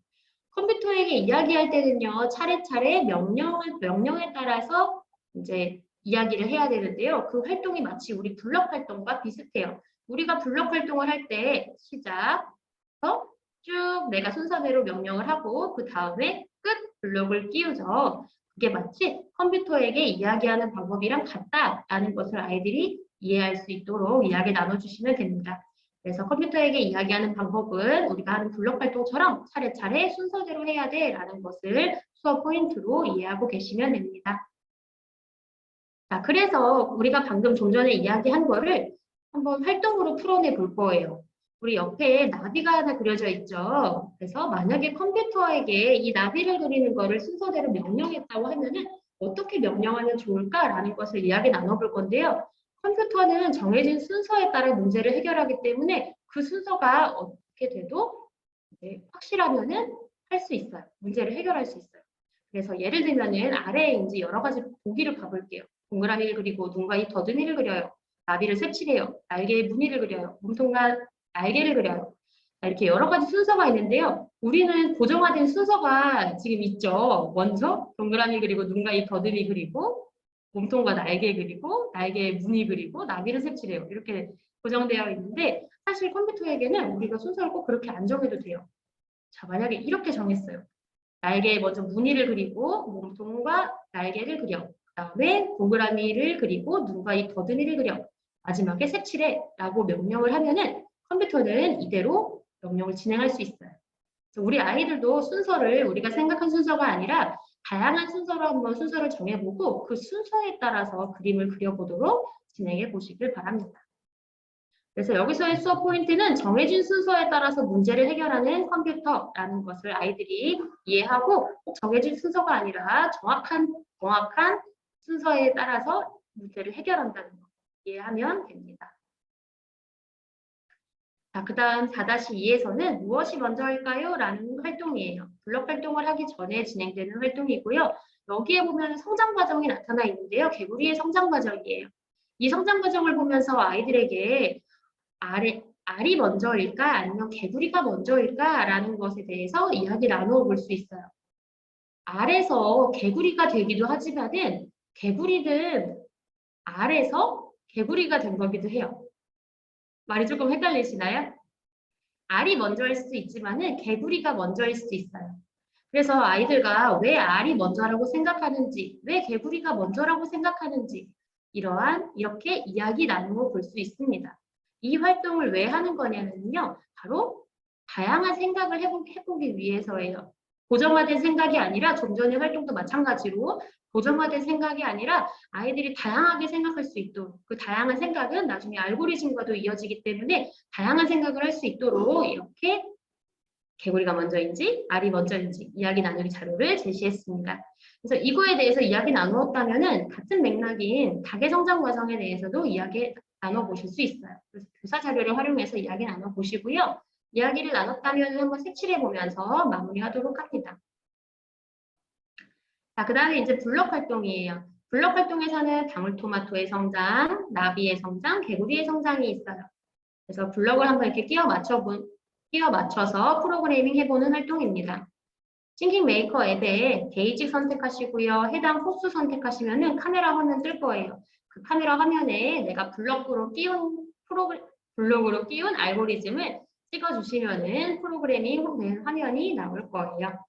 컴퓨터에게 이야기할 때는요, 차례차례 명령에 따라서 이제 이야기를 해야 되는데요. 그 활동이 마치 우리 블럭 활동과 비슷해요. 우리가 블럭 활동을 할 때 시작부터 쭉 내가 순서대로 명령을 하고 그 다음에 끝 블럭을 끼우죠. 그게 마치 컴퓨터에게 이야기하는 방법이랑 같다라는 것을 아이들이 이해할 수 있도록 이야기 나눠주시면 됩니다. 그래서 컴퓨터에게 이야기하는 방법은 우리가 하는 블록 활동처럼 차례차례 순서대로 해야 돼라는 것을 수업 포인트로 이해하고 계시면 됩니다. 자, 그래서 우리가 방금 좀 전에 이야기한 거를 한번 활동으로 풀어내 볼 거예요. 우리 옆에 나비가 하나 그려져 있죠. 그래서 만약에 컴퓨터에게 이 나비를 그리는 거를 순서대로 명령했다고 하면은 어떻게 명령하면 좋을까라는 것을 이야기 나눠볼 건데요. 컴퓨터는 정해진 순서에 따라 문제를 해결하기 때문에 그 순서가 어떻게 돼도 확실하면은 할 수 있어요. 문제를 해결할 수 있어요. 그래서 예를 들면은 아래에 이제 여러 가지 보기를 봐볼게요. 동그라미를 그리고 눈과 입 더듬이를 그려요. 나비를 색칠해요. 날개에 무늬를 그려요. 몸통과 날개를 그려요. 이렇게 여러 가지 순서가 있는데요. 우리는 고정화된 순서가 지금 있죠. 먼저 동그라미 그리고 눈과 입 더듬이 그리고 몸통과 날개 그리고 날개에 무늬 그리고 나비를 색칠해요. 이렇게 고정되어 있는데 사실 컴퓨터에게는 우리가 순서를 꼭 그렇게 안 정해도 돼요. 자, 만약에 이렇게 정했어요. 날개에 먼저 무늬를 그리고 몸통과 날개를 그려. 그 다음에 동그라미를 그리고 눈과 입 더듬이를 그려. 마지막에 색칠해 라고 명령을 하면은 컴퓨터는 이대로 명령을 진행할 수 있어요. 그래서 우리 아이들도 순서를 우리가 생각한 순서가 아니라 다양한 순서로 한번 순서를 정해보고 그 순서에 따라서 그림을 그려보도록 진행해 보시길 바랍니다. 그래서 여기서의 수업 포인트는 정해진 순서에 따라서 문제를 해결하는 컴퓨터라는 것을 아이들이 이해하고 꼭 정해진 순서가 아니라 정확한 순서에 따라서 문제를 해결한다는 것 이해하면 됩니다. 자, 그 다음 4-2에서는 무엇이 먼저일까요? 라는 활동이에요. 블록 활동을 하기 전에 진행되는 활동이고요. 여기에 보면 성장 과정이 나타나 있는데요. 개구리의 성장 과정이에요. 이 성장 과정을 보면서 아이들에게 알이 먼저일까 아니면 개구리가 먼저일까 라는 것에 대해서 이야기 나누어 볼 수 있어요. 알에서 개구리가 되기도 하지만은 개구리는 알에서 개구리가 된 거기도 해요. 말이 조금 헷갈리시나요? 알이 먼저일 수도 있지만은 개구리가 먼저일 수도 있어요. 그래서 아이들과 왜 알이 먼저라고 생각하는지, 왜 개구리가 먼저라고 생각하는지 이렇게 이야기 나누어 볼 수 있습니다. 이 활동을 왜 하는 거냐면요. 바로 다양한 생각을 해보기 위해서예요. 고정화된 생각이 아니라 좀 전의 활동도 마찬가지로 고정화된 생각이 아니라 아이들이 다양하게 생각할 수 있도록 그 다양한 생각은 나중에 알고리즘과도 이어지기 때문에 다양한 생각을 할 수 있도록 이렇게 개구리가 먼저인지 알이 먼저인지 이야기 나누기 자료를 제시했습니다. 그래서 이거에 대해서 이야기 나누었다면은 같은 맥락인 닭의 성장 과정에 대해서도 이야기 나눠보실 수 있어요. 그래서 교사 자료를 활용해서 이야기 나눠보시고요. 이야기를 나눴다면 한번 색칠해 보면서 마무리하도록 합니다. 자, 그 다음에 이제 블록 활동이에요. 블록 활동에서는 방울토마토의 성장, 나비의 성장, 개구리의 성장이 있어요. 그래서 블록을 한번 이렇게 끼워 맞춰서 프로그래밍 해보는 활동입니다. 싱킹 메이커 앱에 베이직 선택하시고요. 해당 코스 선택하시면은 카메라 화면 뜰 거예요. 그 카메라 화면에 내가 블록으로 끼운 알고리즘을 찍어주시면은 프로그래밍 화면이 나올 거예요.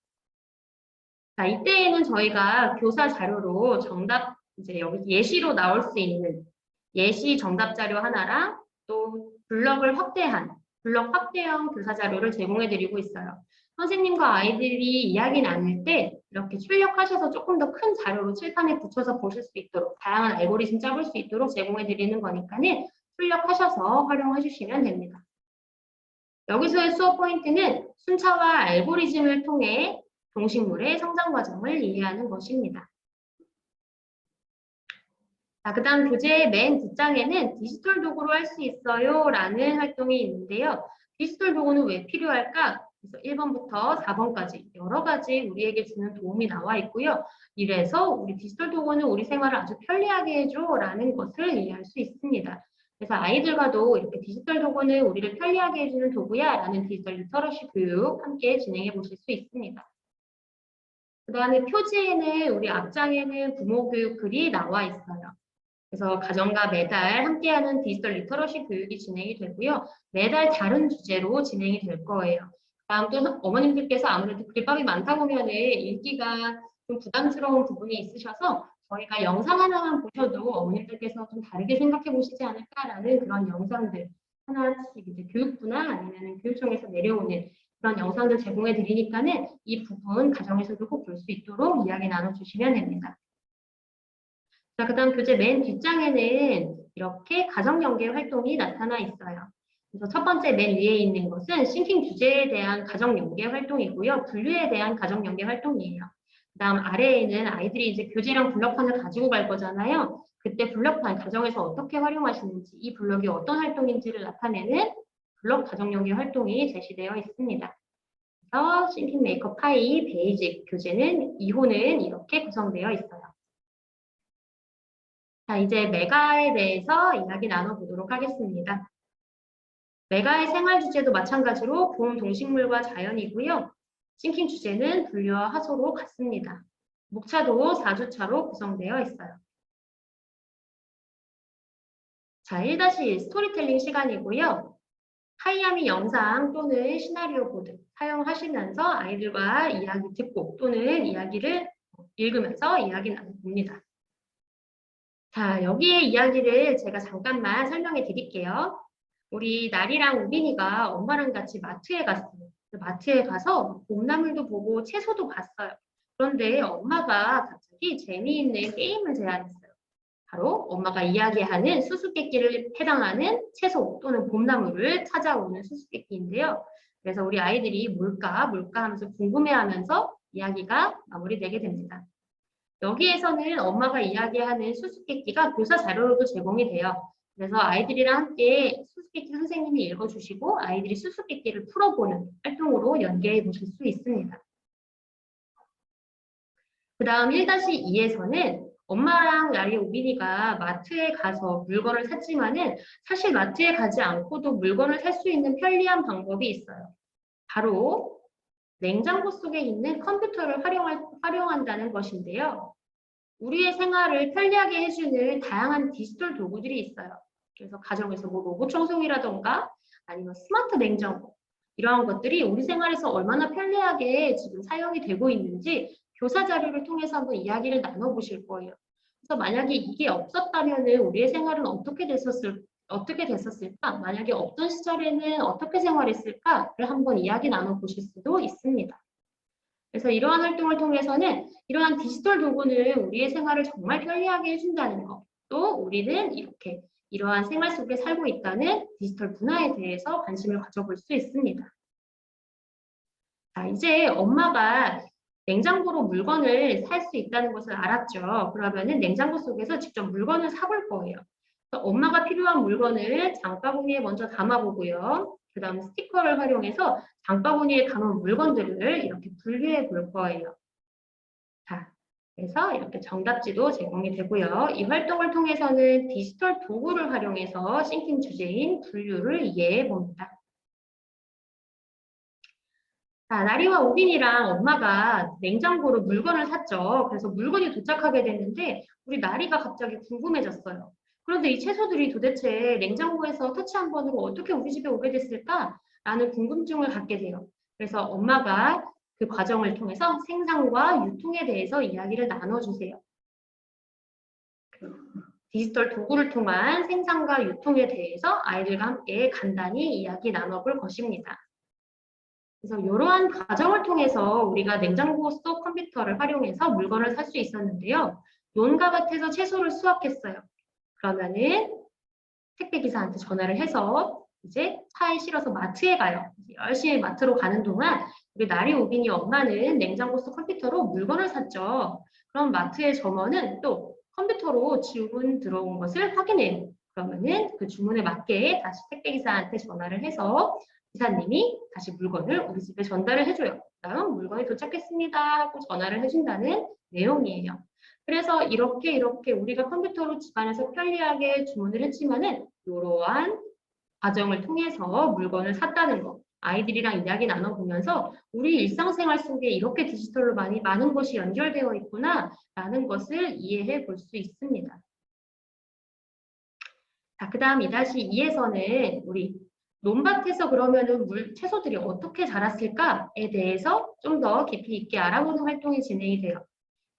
자, 이때에는 저희가 교사 자료로 정답, 이제 여기 예시로 나올 수 있는 예시 정답 자료 하나랑 또 블록 확대형 교사 자료를 제공해 드리고 있어요. 선생님과 아이들이 이야기 나눌 때 이렇게 출력하셔서 조금 더 큰 자료로 칠판에 붙여서 보실 수 있도록 다양한 알고리즘 짜볼 수 있도록 제공해 드리는 거니까는 출력하셔서 활용해 주시면 됩니다. 여기서의 수업 포인트는 순차와 알고리즘을 통해 동식물의 성장 과정을 이해하는 것입니다. 자, 그 다음 교재의 맨 뒷장에는 디지털 도구로 할 수 있어요 라는 활동이 있는데요. 디지털 도구는 왜 필요할까? 그래서 1번부터 4번까지 여러 가지 우리에게 주는 도움이 나와 있고요. 이래서 우리 디지털 도구는 우리 생활을 아주 편리하게 해줘 라는 것을 이해할 수 있습니다. 그래서 아이들과도 이렇게 디지털 도구는 우리를 편리하게 해주는 도구야 라는 디지털 리터러시 교육 함께 진행해 보실 수 있습니다. 그 다음에 표지에는 우리 앞장에는 부모 교육 글이 나와 있어요. 그래서 가정과 매달 함께하는 디지털 리터러시 교육이 진행이 되고요. 매달 다른 주제로 진행이 될 거예요. 다음 또 어머님들께서 아무래도 글밥이 많다 보면 읽기가 좀 부담스러운 부분이 있으셔서 저희가 영상 하나만 보셔도 어머님들께서 좀 다르게 생각해 보시지 않을까라는 그런 영상들 하나씩 이제 교육부나 아니면 교육청에서 내려오는 그런 영상들 제공해 드리니까는 이 부분 가정에서도 꼭 볼 수 있도록 이야기 나눠주시면 됩니다. 자, 그다음 교재 맨 뒷장에는 이렇게 가정연계 활동이 나타나 있어요. 그래서 첫 번째 맨 위에 있는 것은 싱킹 주제에 대한 가정연계 활동이고요. 분류에 대한 가정연계 활동이에요. 그다음 아래에는 아이들이 이제 교재랑 블럭판을 가지고 갈 거잖아요. 그때 블럭판 가정에서 어떻게 활용하시는지, 이 블럭이 어떤 활동인지를 나타내는 블럭 가정연계 활동이 제시되어 있습니다. 그래서 싱킹 메이커 파이 베이직 교재는 2호는 이렇게 구성되어 있어요. 자, 이제 메가에 대해서 이야기 나눠보도록 하겠습니다. 메가의 생활 주제도 마찬가지로 봄 동식물과 자연이고요. 싱킹 주제는 분류와 하소로 같습니다. 목차도 4주차로 구성되어 있어요. 자, 1-1 스토리텔링 시간이고요. 하이아미 영상 또는 시나리오 보드 사용하시면서 아이들과 이야기 듣고 또는 이야기를 읽으면서 이야기 나눠봅니다. 자, 여기에 이야기를 제가 잠깐만 설명해 드릴게요. 우리 나리랑 우빈이가 엄마랑 같이 마트에 갔어요. 마트에 가서 봄나물도 보고 채소도 봤어요. 그런데 엄마가 갑자기 재미있는 게임을 제안했어요. 바로 엄마가 이야기하는 수수께끼를 해당하는 채소 또는 봄나물을 찾아오는 수수께끼인데요. 그래서 우리 아이들이 뭘까 하면서 궁금해하면서 이야기가 마무리되게 됩니다. 여기에서는 엄마가 이야기하는 수수께끼가 교사 자료로도 제공이 돼요. 그래서 아이들이랑 함께 수수께끼 선생님이 읽어주시고 아이들이 수수께끼를 풀어보는 활동으로 연계해 보실 수 있습니다. 그 다음 1-2에서는 엄마랑 나리 오빈이가 마트에 가서 물건을 샀지만은 사실 마트에 가지 않고도 물건을 살 수 있는 편리한 방법이 있어요. 바로 냉장고 속에 있는 컴퓨터를 활용한다는 것인데요. 우리의 생활을 편리하게 해주는 다양한 디지털 도구들이 있어요. 그래서 가정에서 뭐 로봇 청소기라던가 아니면 스마트 냉장고 이러한 것들이 우리 생활에서 얼마나 편리하게 지금 사용이 되고 있는지 교사 자료를 통해서 한번 이야기를 나눠보실 거예요. 그래서 만약에 이게 없었다면 우리의 생활은 어떻게 됐었을까? 만약에 없던 시절에는 어떻게 생활했을까를 한번 이야기 나눠보실 수도 있습니다. 그래서 이러한 활동을 통해서는 이러한 디지털 도구는 우리의 생활을 정말 편리하게 해준다는 것, 또 우리는 이렇게 이러한 생활 속에 살고 있다는 디지털 문화에 대해서 관심을 가져볼 수 있습니다. 자, 이제 엄마가 냉장고로 물건을 살 수 있다는 것을 알았죠. 그러면은 냉장고 속에서 직접 물건을 사볼 거예요. 그래서 엄마가 필요한 물건을 장바구니에 먼저 담아보고요. 그 다음 스티커를 활용해서 장바구니에 담은 물건들을 이렇게 분류해 볼 거예요. 자, 그래서 이렇게 정답지도 제공이 되고요. 이 활동을 통해서는 디지털 도구를 활용해서 싱킹 주제인 분류를 이해해 봅니다. 자, 나리와 오빈이랑 엄마가 냉장고로 물건을 샀죠. 그래서 물건이 도착하게 됐는데 우리 나리가 갑자기 궁금해졌어요. 그런데 이 채소들이 도대체 냉장고에서 터치 한 번으로 어떻게 우리 집에 오게 됐을까? 라는 궁금증을 갖게 돼요. 그래서 엄마가 그 과정을 통해서 생산과 유통에 대해서 이야기를 나눠주세요. 디지털 도구를 통한 생산과 유통에 대해서 아이들과 함께 간단히 이야기 나눠볼 것입니다. 그래서 이러한 과정을 통해서 우리가 냉장고 속 컴퓨터를 활용해서 물건을 살 수 있었는데요. 논과 밭에서 채소를 수확했어요. 그러면은 택배기사한테 전화를 해서 이제 차에 실어서 마트에 가요. 열심히 마트로 가는 동안 우리 나리 오빈이 엄마는 냉장고 속 컴퓨터로 물건을 샀죠. 그럼 마트의 점원은 또 컴퓨터로 주문 들어온 것을 확인해요. 그러면은 그 주문에 맞게 다시 택배기사한테 전화를 해서 기사님이 다시 물건을 우리 집에 전달을 해줘요. 그다음 물건이 도착했습니다 하고 전화를 해준다는 내용이에요. 그래서 이렇게 우리가 컴퓨터로 집안에서 편리하게 주문을 했지만은 이러한 과정을 통해서 물건을 샀다는 거. 아이들이랑 이야기 나눠보면서 우리 일상생활 속에 이렇게 디지털로 많은 것이 연결되어 있구나 라는 것을 이해해 볼 수 있습니다. 자, 그 다음 2-2에서는 우리 논밭에서 그러면은 채소들이 어떻게 자랐을까에 대해서 좀 더 깊이 있게 알아보는 활동이 진행이 돼요.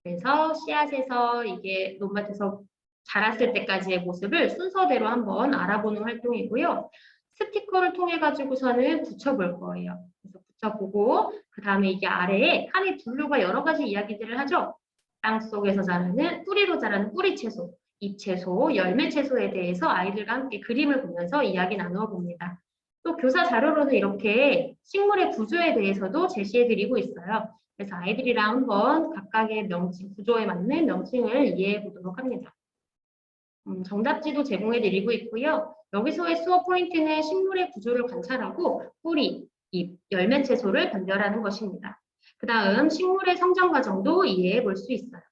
그래서 씨앗에서 이게 논밭에서 자랐을 때까지의 모습을 순서대로 한번 알아보는 활동이고요. 스티커를 통해 가지고서는 붙여볼 거예요. 그래서 붙여보고 그 다음에 이게 아래에 카미 분류가 여러 가지 이야기들을 하죠. 땅속에서 자라는 뿌리로 자라는 뿌리 채소, 잎 채소, 열매 채소에 대해서 아이들과 함께 그림을 보면서 이야기 나누어 봅니다. 또 교사 자료로는 이렇게 식물의 구조에 대해서도 제시해드리고 있어요. 그래서 아이들이랑 한번 각각의 명칭, 구조에 맞는 명칭을 이해해 보도록 합니다. 정답지도 제공해드리고 있고요. 여기서의 수업 포인트는 식물의 구조를 관찰하고 뿌리, 잎, 열매 채소를 분별하는 것입니다. 그 다음 식물의 성장 과정도 이해해 볼 수 있어요.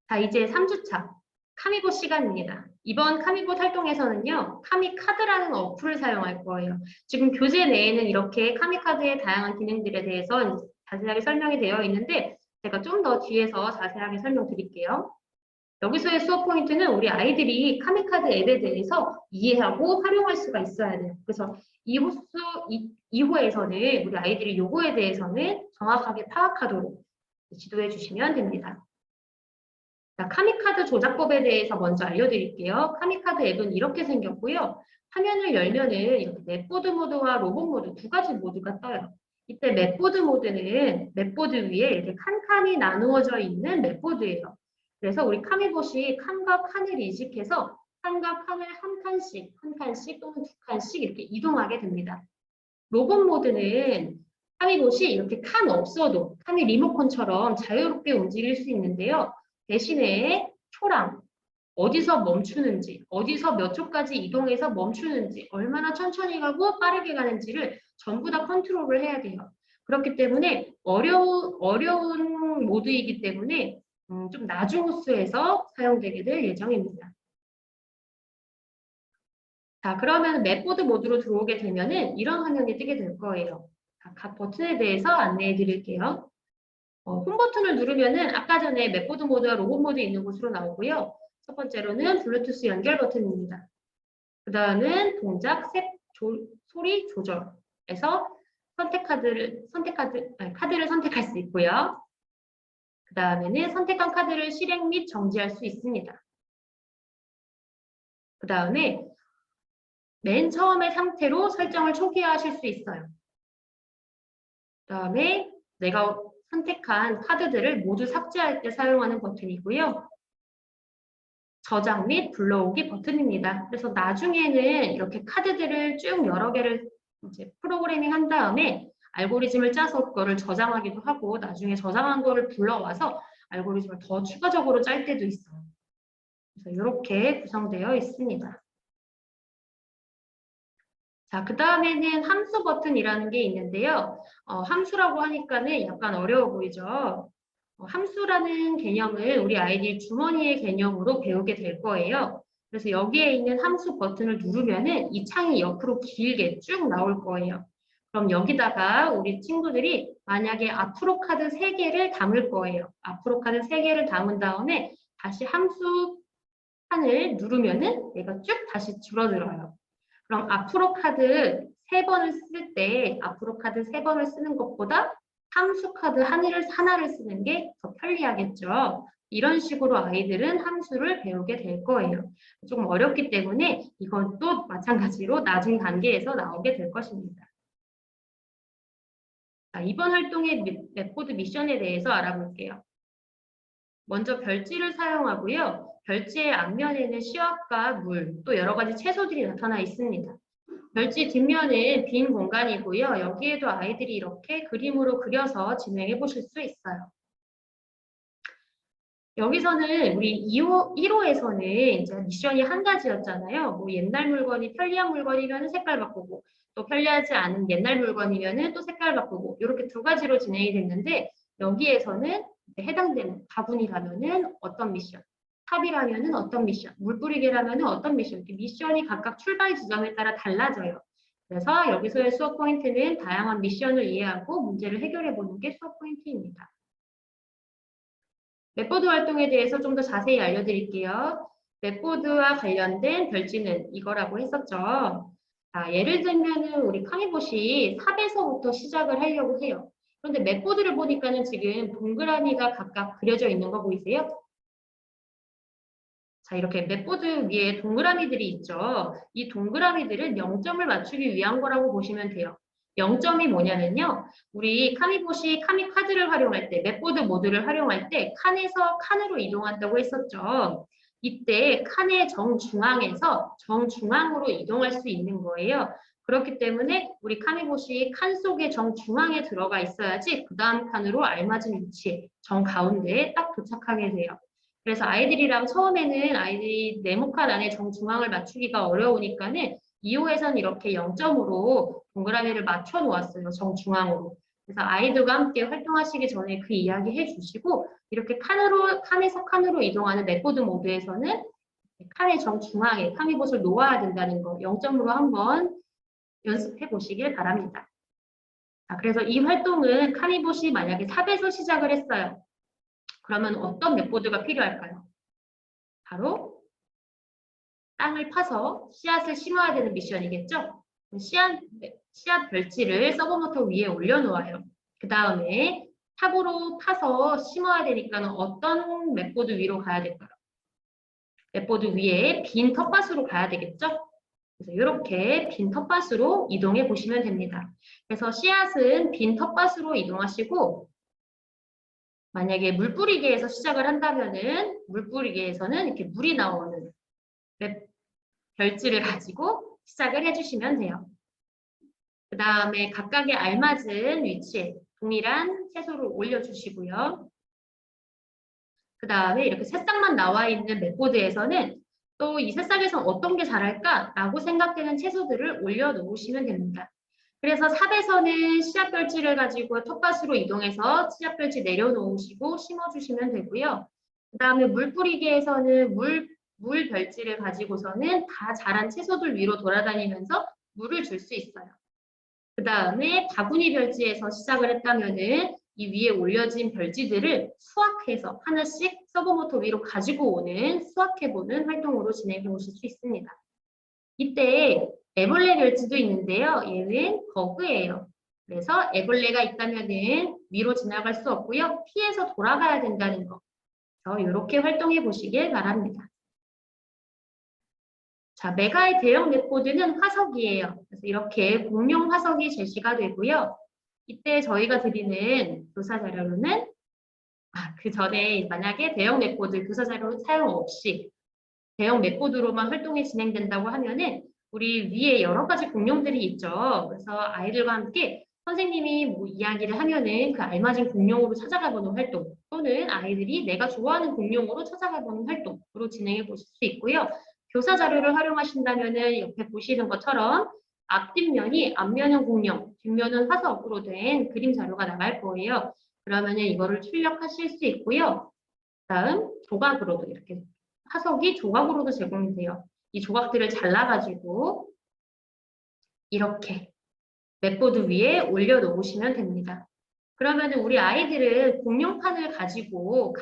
자, 이제 3주차 카미보 시간입니다. 이번 카미보 활동에서는요, 카미카드라는 어플을 사용할 거예요. 지금 교재 내에는 이렇게 카미카드의 다양한 기능들에 대해서 자세하게 설명이 되어 있는데 제가 좀 더 뒤에서 자세하게 설명드릴게요. 여기서의 수업 포인트는 우리 아이들이 카미카드 앱에 대해서 이해하고 활용할 수가 있어야 돼요. 그래서 2호에서는 우리 아이들이 요거에 대해서는 정확하게 파악하도록 지도해 주시면 됩니다. 자, 카미카드 조작법에 대해서 먼저 알려드릴게요. 카미카드 앱은 이렇게 생겼고요. 화면을 열면은 이렇게 맵보드 모드와 로봇 모드 두 가지 모드가 떠요. 이때 맵보드 모드는 맵보드 위에 이렇게 칸칸이 나누어져 있는 맵보드예요. 그래서 우리 카미봇이 칸과 칸을 이식해서 칸과 칸을 한 칸씩 또는 두 칸씩 이렇게 이동하게 됩니다. 로봇 모드는 카미봇이 이렇게 칸 없어도 칸이 리모컨처럼 자유롭게 움직일 수 있는데요. 대신에 초랑 어디서 멈추는지, 어디서 몇 초까지 이동해서 멈추는지, 얼마나 천천히 가고 빠르게 가는지를 전부 다 컨트롤을 해야 돼요. 그렇기 때문에 어려운 모드이기 때문에 좀 나중 호수에서 사용되게 될 예정입니다. 자, 그러면 맵보드 모드로 들어오게 되면은 이런 화면이 뜨게 될 거예요. 자, 각 버튼에 대해서 안내해 드릴게요. 홈 버튼을 누르면은 아까 전에 맵보드 모드와 로봇 모드 있는 곳으로 나오고요. 첫 번째로는 블루투스 연결 버튼입니다. 그 다음은 동작, 소리 조절에서 카드를 선택할 수 있고요. 그 다음에는 선택한 카드를 실행 및 정지할 수 있습니다. 그 다음에 맨 처음의 상태로 설정을 초기화하실 수 있어요. 그 다음에 내가 선택한 카드들을 모두 삭제할 때 사용하는 버튼이고요. 저장 및 불러오기 버튼입니다. 그래서 나중에는 이렇게 카드들을 쭉 여러 개를 이제 프로그래밍 한 다음에 알고리즘을 짜서 그거를 저장하기도 하고 나중에 저장한 거를 불러와서 알고리즘을 더 추가적으로 짤 때도 있어요. 그래서 이렇게 구성되어 있습니다. 자, 그 다음에는 함수 버튼이라는 게 있는데요. 함수라고 하니까는 약간 어려워 보이죠? 함수라는 개념을 우리 아이들 주머니의 개념으로 배우게 될 거예요. 그래서 여기에 있는 함수 버튼을 누르면은 이 창이 옆으로 길게 쭉 나올 거예요. 그럼 여기다가 우리 친구들이 만약에 앞으로 카드 3개를 담을 거예요. 앞으로 카드 3개를 담은 다음에 다시 함수 칸을 누르면은 얘가 쭉 다시 줄어들어요. 그럼 앞으로 카드 3번을 쓸 때 앞으로 카드 3번을 쓰는 것보다 함수 카드 하나를 쓰는 게 더 편리하겠죠. 이런 식으로 아이들은 함수를 배우게 될 거예요. 조금 어렵기 때문에 이것도 마찬가지로 나중 단계에서 나오게 될 것입니다. 자, 이번 활동의 맵보드 미션에 대해서 알아볼게요. 먼저 별지를 사용하고요. 별지의 앞면에는 씨앗과 물, 또 여러 가지 채소들이 나타나 있습니다. 별지 뒷면은 빈 공간이고요. 여기에도 아이들이 이렇게 그림으로 그려서 진행해 보실 수 있어요. 여기서는 우리 1호에서는 이제 미션이 한 가지였잖아요. 뭐 옛날 물건이 편리한 물건이면 색깔 바꾸고 또 편리하지 않은 옛날 물건이면 또 색깔 바꾸고 이렇게 두 가지로 진행이 됐는데 여기에서는 해당되는 바구니라면은 어떤 미션, 탑이라면은 어떤 미션, 물뿌리개라면은 어떤 미션, 이렇게 미션이 각각 출발 지점에 따라 달라져요. 그래서 여기서의 수업 포인트는 다양한 미션을 이해하고 문제를 해결해 보는 게 수업 포인트입니다. 맵보드 활동에 대해서 좀 더 자세히 알려드릴게요. 맵보드와 관련된 별지는 이거라고 했었죠. 자, 예를 들면은 우리 카미봇이 삽에서부터 시작을 하려고 해요. 그런데 맵보드를 보니까는 지금 동그라미가 각각 그려져 있는 거 보이세요? 자, 이렇게 맵보드 위에 동그라미들이 있죠. 이 동그라미들은 0점을 맞추기 위한 거라고 보시면 돼요. 0점이 뭐냐면요. 우리 카미봇이 카미카드를 활용할 때, 맵보드 모드를 활용할 때 칸에서 칸으로 이동한다고 했었죠. 이때 칸의 정중앙에서 정중앙으로 이동할 수 있는 거예요. 그렇기 때문에 우리 카미봇이 칸 속의 정중앙에 들어가 있어야지 그 다음 칸으로 알맞은 위치에 정가운데에 딱 도착하게 돼요. 그래서 아이들이랑 처음에는 아이들이 네모칸 안에 정중앙을 맞추기가 어려우니까는 2호에서는 이렇게 0점으로 동그라미를 맞춰 놓았어요. 정중앙으로. 그래서 아이들과 함께 활동하시기 전에 그 이야기 해주시고 이렇게 칸에서 칸으로 이동하는 맵보드 모드에서는 칸의 정중앙에 카미봇을 놓아야 된다는 거 0점으로 한번 연습해 보시길 바랍니다. 자, 그래서 이 활동은 카미봇이 만약에 삽에서 시작을 했어요. 그러면 어떤 맵보드가 필요할까요? 바로 땅을 파서 씨앗을 심어야 되는 미션이겠죠? 씨앗 별지를 서브모터 위에 올려놓아요. 그 다음에 탑으로 파서 심어야 되니까 어떤 맵보드 위로 가야 될까요? 맵보드 위에 빈 텃밭으로 가야 되겠죠? 그래서 이렇게 빈 텃밭으로 이동해 보시면 됩니다. 그래서 씨앗은 빈 텃밭으로 이동하시고 만약에 물뿌리개에서 시작을 한다면은 물뿌리개에서는 이렇게 물이 나오는 별지를 가지고 시작을 해주시면 돼요. 그 다음에 각각의 알맞은 위치에 동일한 채소를 올려주시고요. 그 다음에 이렇게 새싹만 나와 있는 맵보드에서는 또 이 새싹에서 어떤 게 자랄까라고 생각되는 채소들을 올려놓으시면 됩니다. 그래서 삽에서는 씨앗별지를 가지고 텃밭으로 이동해서 씨앗별지 내려놓으시고 심어주시면 되고요. 그 다음에 물뿌리개에서는 물별지를 가지고서는 다 자란 채소들 위로 돌아다니면서 물을 줄 수 있어요. 그 다음에 바구니 별지에서 시작을 했다면은 이 위에 올려진 별지들을 수확해서 하나씩 서브모터 위로 가지고 오는 수확해보는 활동으로 진행해 보실 수 있습니다. 이때 애벌레 별지도 있는데요. 얘는 버그예요. 그래서 애벌레가 있다면은 위로 지나갈 수 없고요. 피해서 돌아가야 된다는 거. 이렇게 활동해 보시길 바랍니다. 자, 메가의 대형 맵보드는 화석이에요. 그래서 이렇게 공룡 화석이 제시가 되고요. 이때 저희가 드리는 교사 자료로는 그 전에 만약에 대형 맵보드 교사 자료 사용 없이 대형 맵보드로만 활동이 진행된다고 하면은 우리 위에 여러 가지 공룡들이 있죠. 그래서 아이들과 함께 선생님이 뭐 이야기를 하면은 그 알맞은 공룡으로 찾아가보는 활동 또는 아이들이 내가 좋아하는 공룡으로 찾아가보는 활동으로 진행해 보실 수 있고요. 교사 자료를 활용하신다면은 옆에 보시는 것처럼 앞뒷면이 앞면은 공룡, 뒷면은 화석으로 된 그림 자료가 나갈 거예요. 그러면은 이거를 출력하실 수 있고요. 다음 조각으로도 이렇게 화석이 조각으로도 제공이 돼요. 이 조각들을 잘라가지고 이렇게 맵보드 위에 올려놓으시면 됩니다. 그러면 우리 아이들은 공룡판을 가지고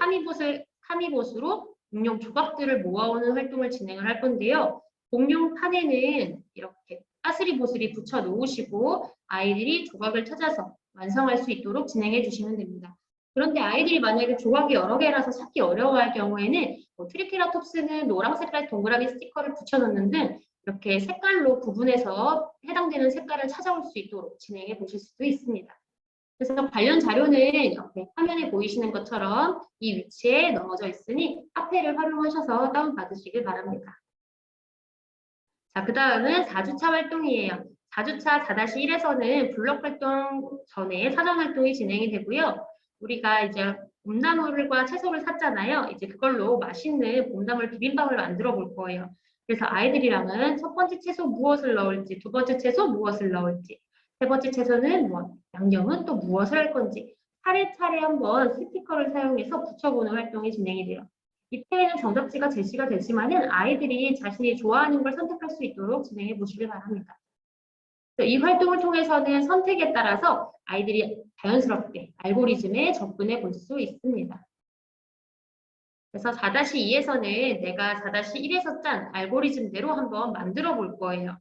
카미봇으로 공룡 조각들을 모아오는 활동을 진행을 할 건데요. 공룡판에는 이렇게 까스리보슬이 붙여 놓으시고 아이들이 조각을 찾아서 완성할 수 있도록 진행해 주시면 됩니다. 그런데 아이들이 만약에 조각이 여러 개라서 찾기 어려워할 경우에는 트리케라톱스는 노란 색깔 동그라미 스티커를 붙여놓는 등 이렇게 색깔로 구분해서 해당되는 색깔을 찾아올 수 있도록 진행해 보실 수도 있습니다. 그래서 관련 자료는 옆에 화면에 보이시는 것처럼 이 위치에 넣어져 있으니 카페를 활용하셔서 다운받으시길 바랍니다. 자, 그 다음은 4주차 활동이에요. 4주차 4-1에서는 블록 활동 전에 사전 활동이 진행이 되고요. 우리가 이제 봄나물과 채소를 샀잖아요. 이제 그걸로 맛있는 봄나물 비빔밥을 만들어 볼 거예요. 그래서 아이들이랑은 첫 번째 채소 무엇을 넣을지, 두 번째 채소 무엇을 넣을지, 세 번째 채소는 무엇, 양념은 또 무엇을 할 건지 차례차례 한번 스티커를 사용해서 붙여보는 활동이 진행이 돼요. 이때에는 정답지가 제시가 되지만은 아이들이 자신이 좋아하는 걸 선택할 수 있도록 진행해 보시길 바랍니다. 이 활동을 통해서는 선택에 따라서 아이들이 자연스럽게 알고리즘에 접근해 볼 수 있습니다. 그래서 4-2에서는 내가 4-1에서 짠 알고리즘대로 한번 만들어 볼 거예요.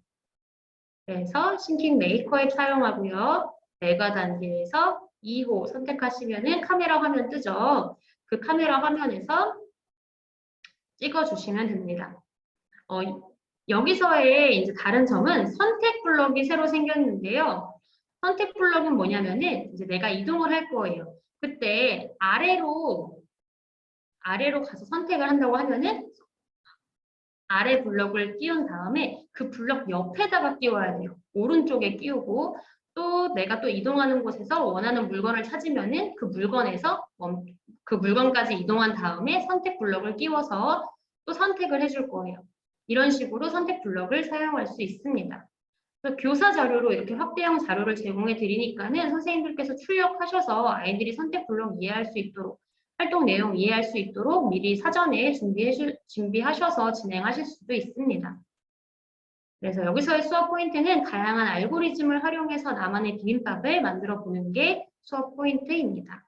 그래서 싱킹 메이커 앱 사용하고요. 메가 단계에서 2호 선택하시면은 카메라 화면 뜨죠. 그 카메라 화면에서 찍어주시면 됩니다. 여기서의 이제 다른 점은 선택 블럭이 새로 생겼는데요. 선택 블럭은 뭐냐면은 이제 내가 이동을 할 거예요. 그때 아래로 가서 선택을 한다고 하면은 아래 블럭을 띄운 다음에 그 블럭 옆에다가 띄워야 돼요. 오른쪽에 띄우고 또 내가 또 이동하는 곳에서 원하는 물건을 찾으면은 그 물건에서 그 물건까지 이동한 다음에 선택 블럭을 띄워서 또 선택을 해줄 거예요. 이런 식으로 선택 블럭을 사용할 수 있습니다. 그래서 교사 자료로 이렇게 확대형 자료를 제공해 드리니까는 선생님들께서 출력하셔서 아이들이 선택 블록 이해할 수 있도록 활동 내용 이해할 수 있도록 미리 사전에 준비하셔서 진행하실 수도 있습니다. 그래서 여기서의 수업 포인트는 다양한 알고리즘을 활용해서 나만의 비빔밥을 만들어 보는 게 수업 포인트입니다.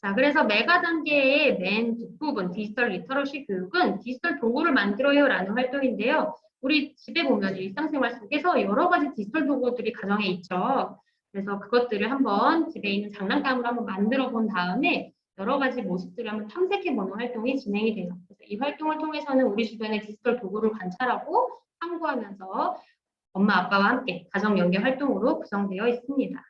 자, 그래서 메가 단계의 맨 뒷부분 디지털 리터러시 교육은 디지털 도구를 만들어요 라는 활동인데요. 우리 집에 보면 일상생활 속에서 여러 가지 디지털 도구들이 가정에 있죠. 그래서 그것들을 한번 집에 있는 장난감으로 한번 만들어 본 다음에 여러 가지 모습들을 한번 탐색해 보는 활동이 진행이 돼요. 그래서 이 활동을 통해서는 우리 주변의 디지털 도구를 관찰하고 참고하면서 엄마 아빠와 함께 가정 연계 활동으로 구성되어 있습니다.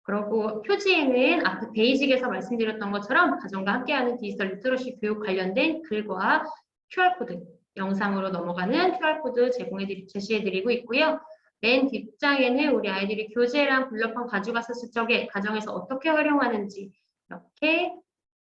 그리고 표지에는 앞에 베이직에서 말씀드렸던 것처럼 가정과 함께하는 디지털 리터러시 교육 관련된 글과 QR코드, 영상으로 넘어가는 QR코드 제시해드리고 있고요. 맨 뒷장에는 우리 아이들이 교재랑 블럭판 가져갔었을 적에 가정에서 어떻게 활용하는지 이렇게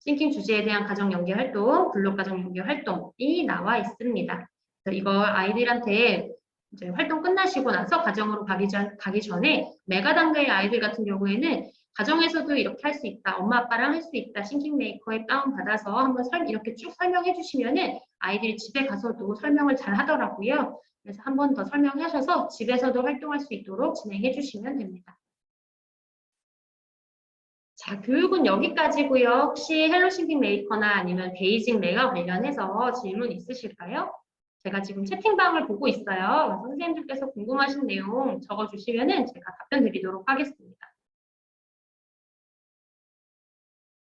싱킹 주제에 대한 가정 연계 활동, 블록 가정 연계 활동이 나와 있습니다. 그래서 이거 아이들한테 이제 활동 끝나시고 나서 가정으로 가기 전에 메가 단계의 아이들 같은 경우에는 가정에서도 이렇게 할 수 있다. 엄마 아빠랑 할 수 있다. 싱킹 메이커에 다운받아서 한번 이렇게 쭉 설명해 주시면은 아이들이 집에 가서도 설명을 잘 하더라고요. 그래서 한 번 더 설명하셔서 집에서도 활동할 수 있도록 진행해 주시면 됩니다. 자, 교육은 여기까지고요. 혹시 헬로 싱킹 메이커나 아니면 베이직 메가 관련해서 질문 있으실까요? 제가 지금 채팅방을 보고 있어요. 선생님들께서 궁금하신 내용 적어주시면은 제가 답변 드리도록 하겠습니다.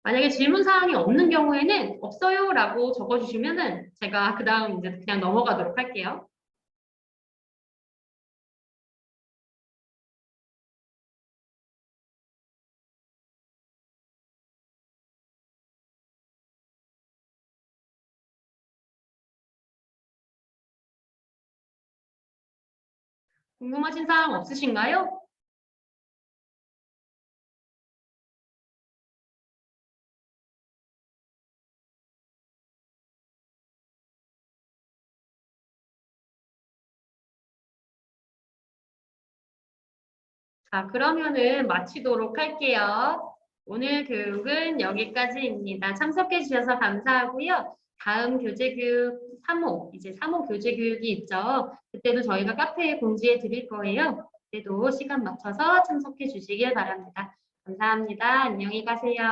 만약에 질문 사항이 없는 경우에는 없어요 라고 적어주시면은 제가 그 다음 이제 그냥 넘어가도록 할게요. 궁금하신 사항 없으신가요? 자, 그러면은 마치도록 할게요. 오늘 교육은 여기까지입니다. 참석해 주셔서 감사하고요. 다음 교재교육 3호, 이제 3호 교재교육이 있죠. 그때도 저희가 카페에 공지해 드릴 거예요. 그때도 시간 맞춰서 참석해 주시길 바랍니다. 감사합니다. 안녕히 가세요.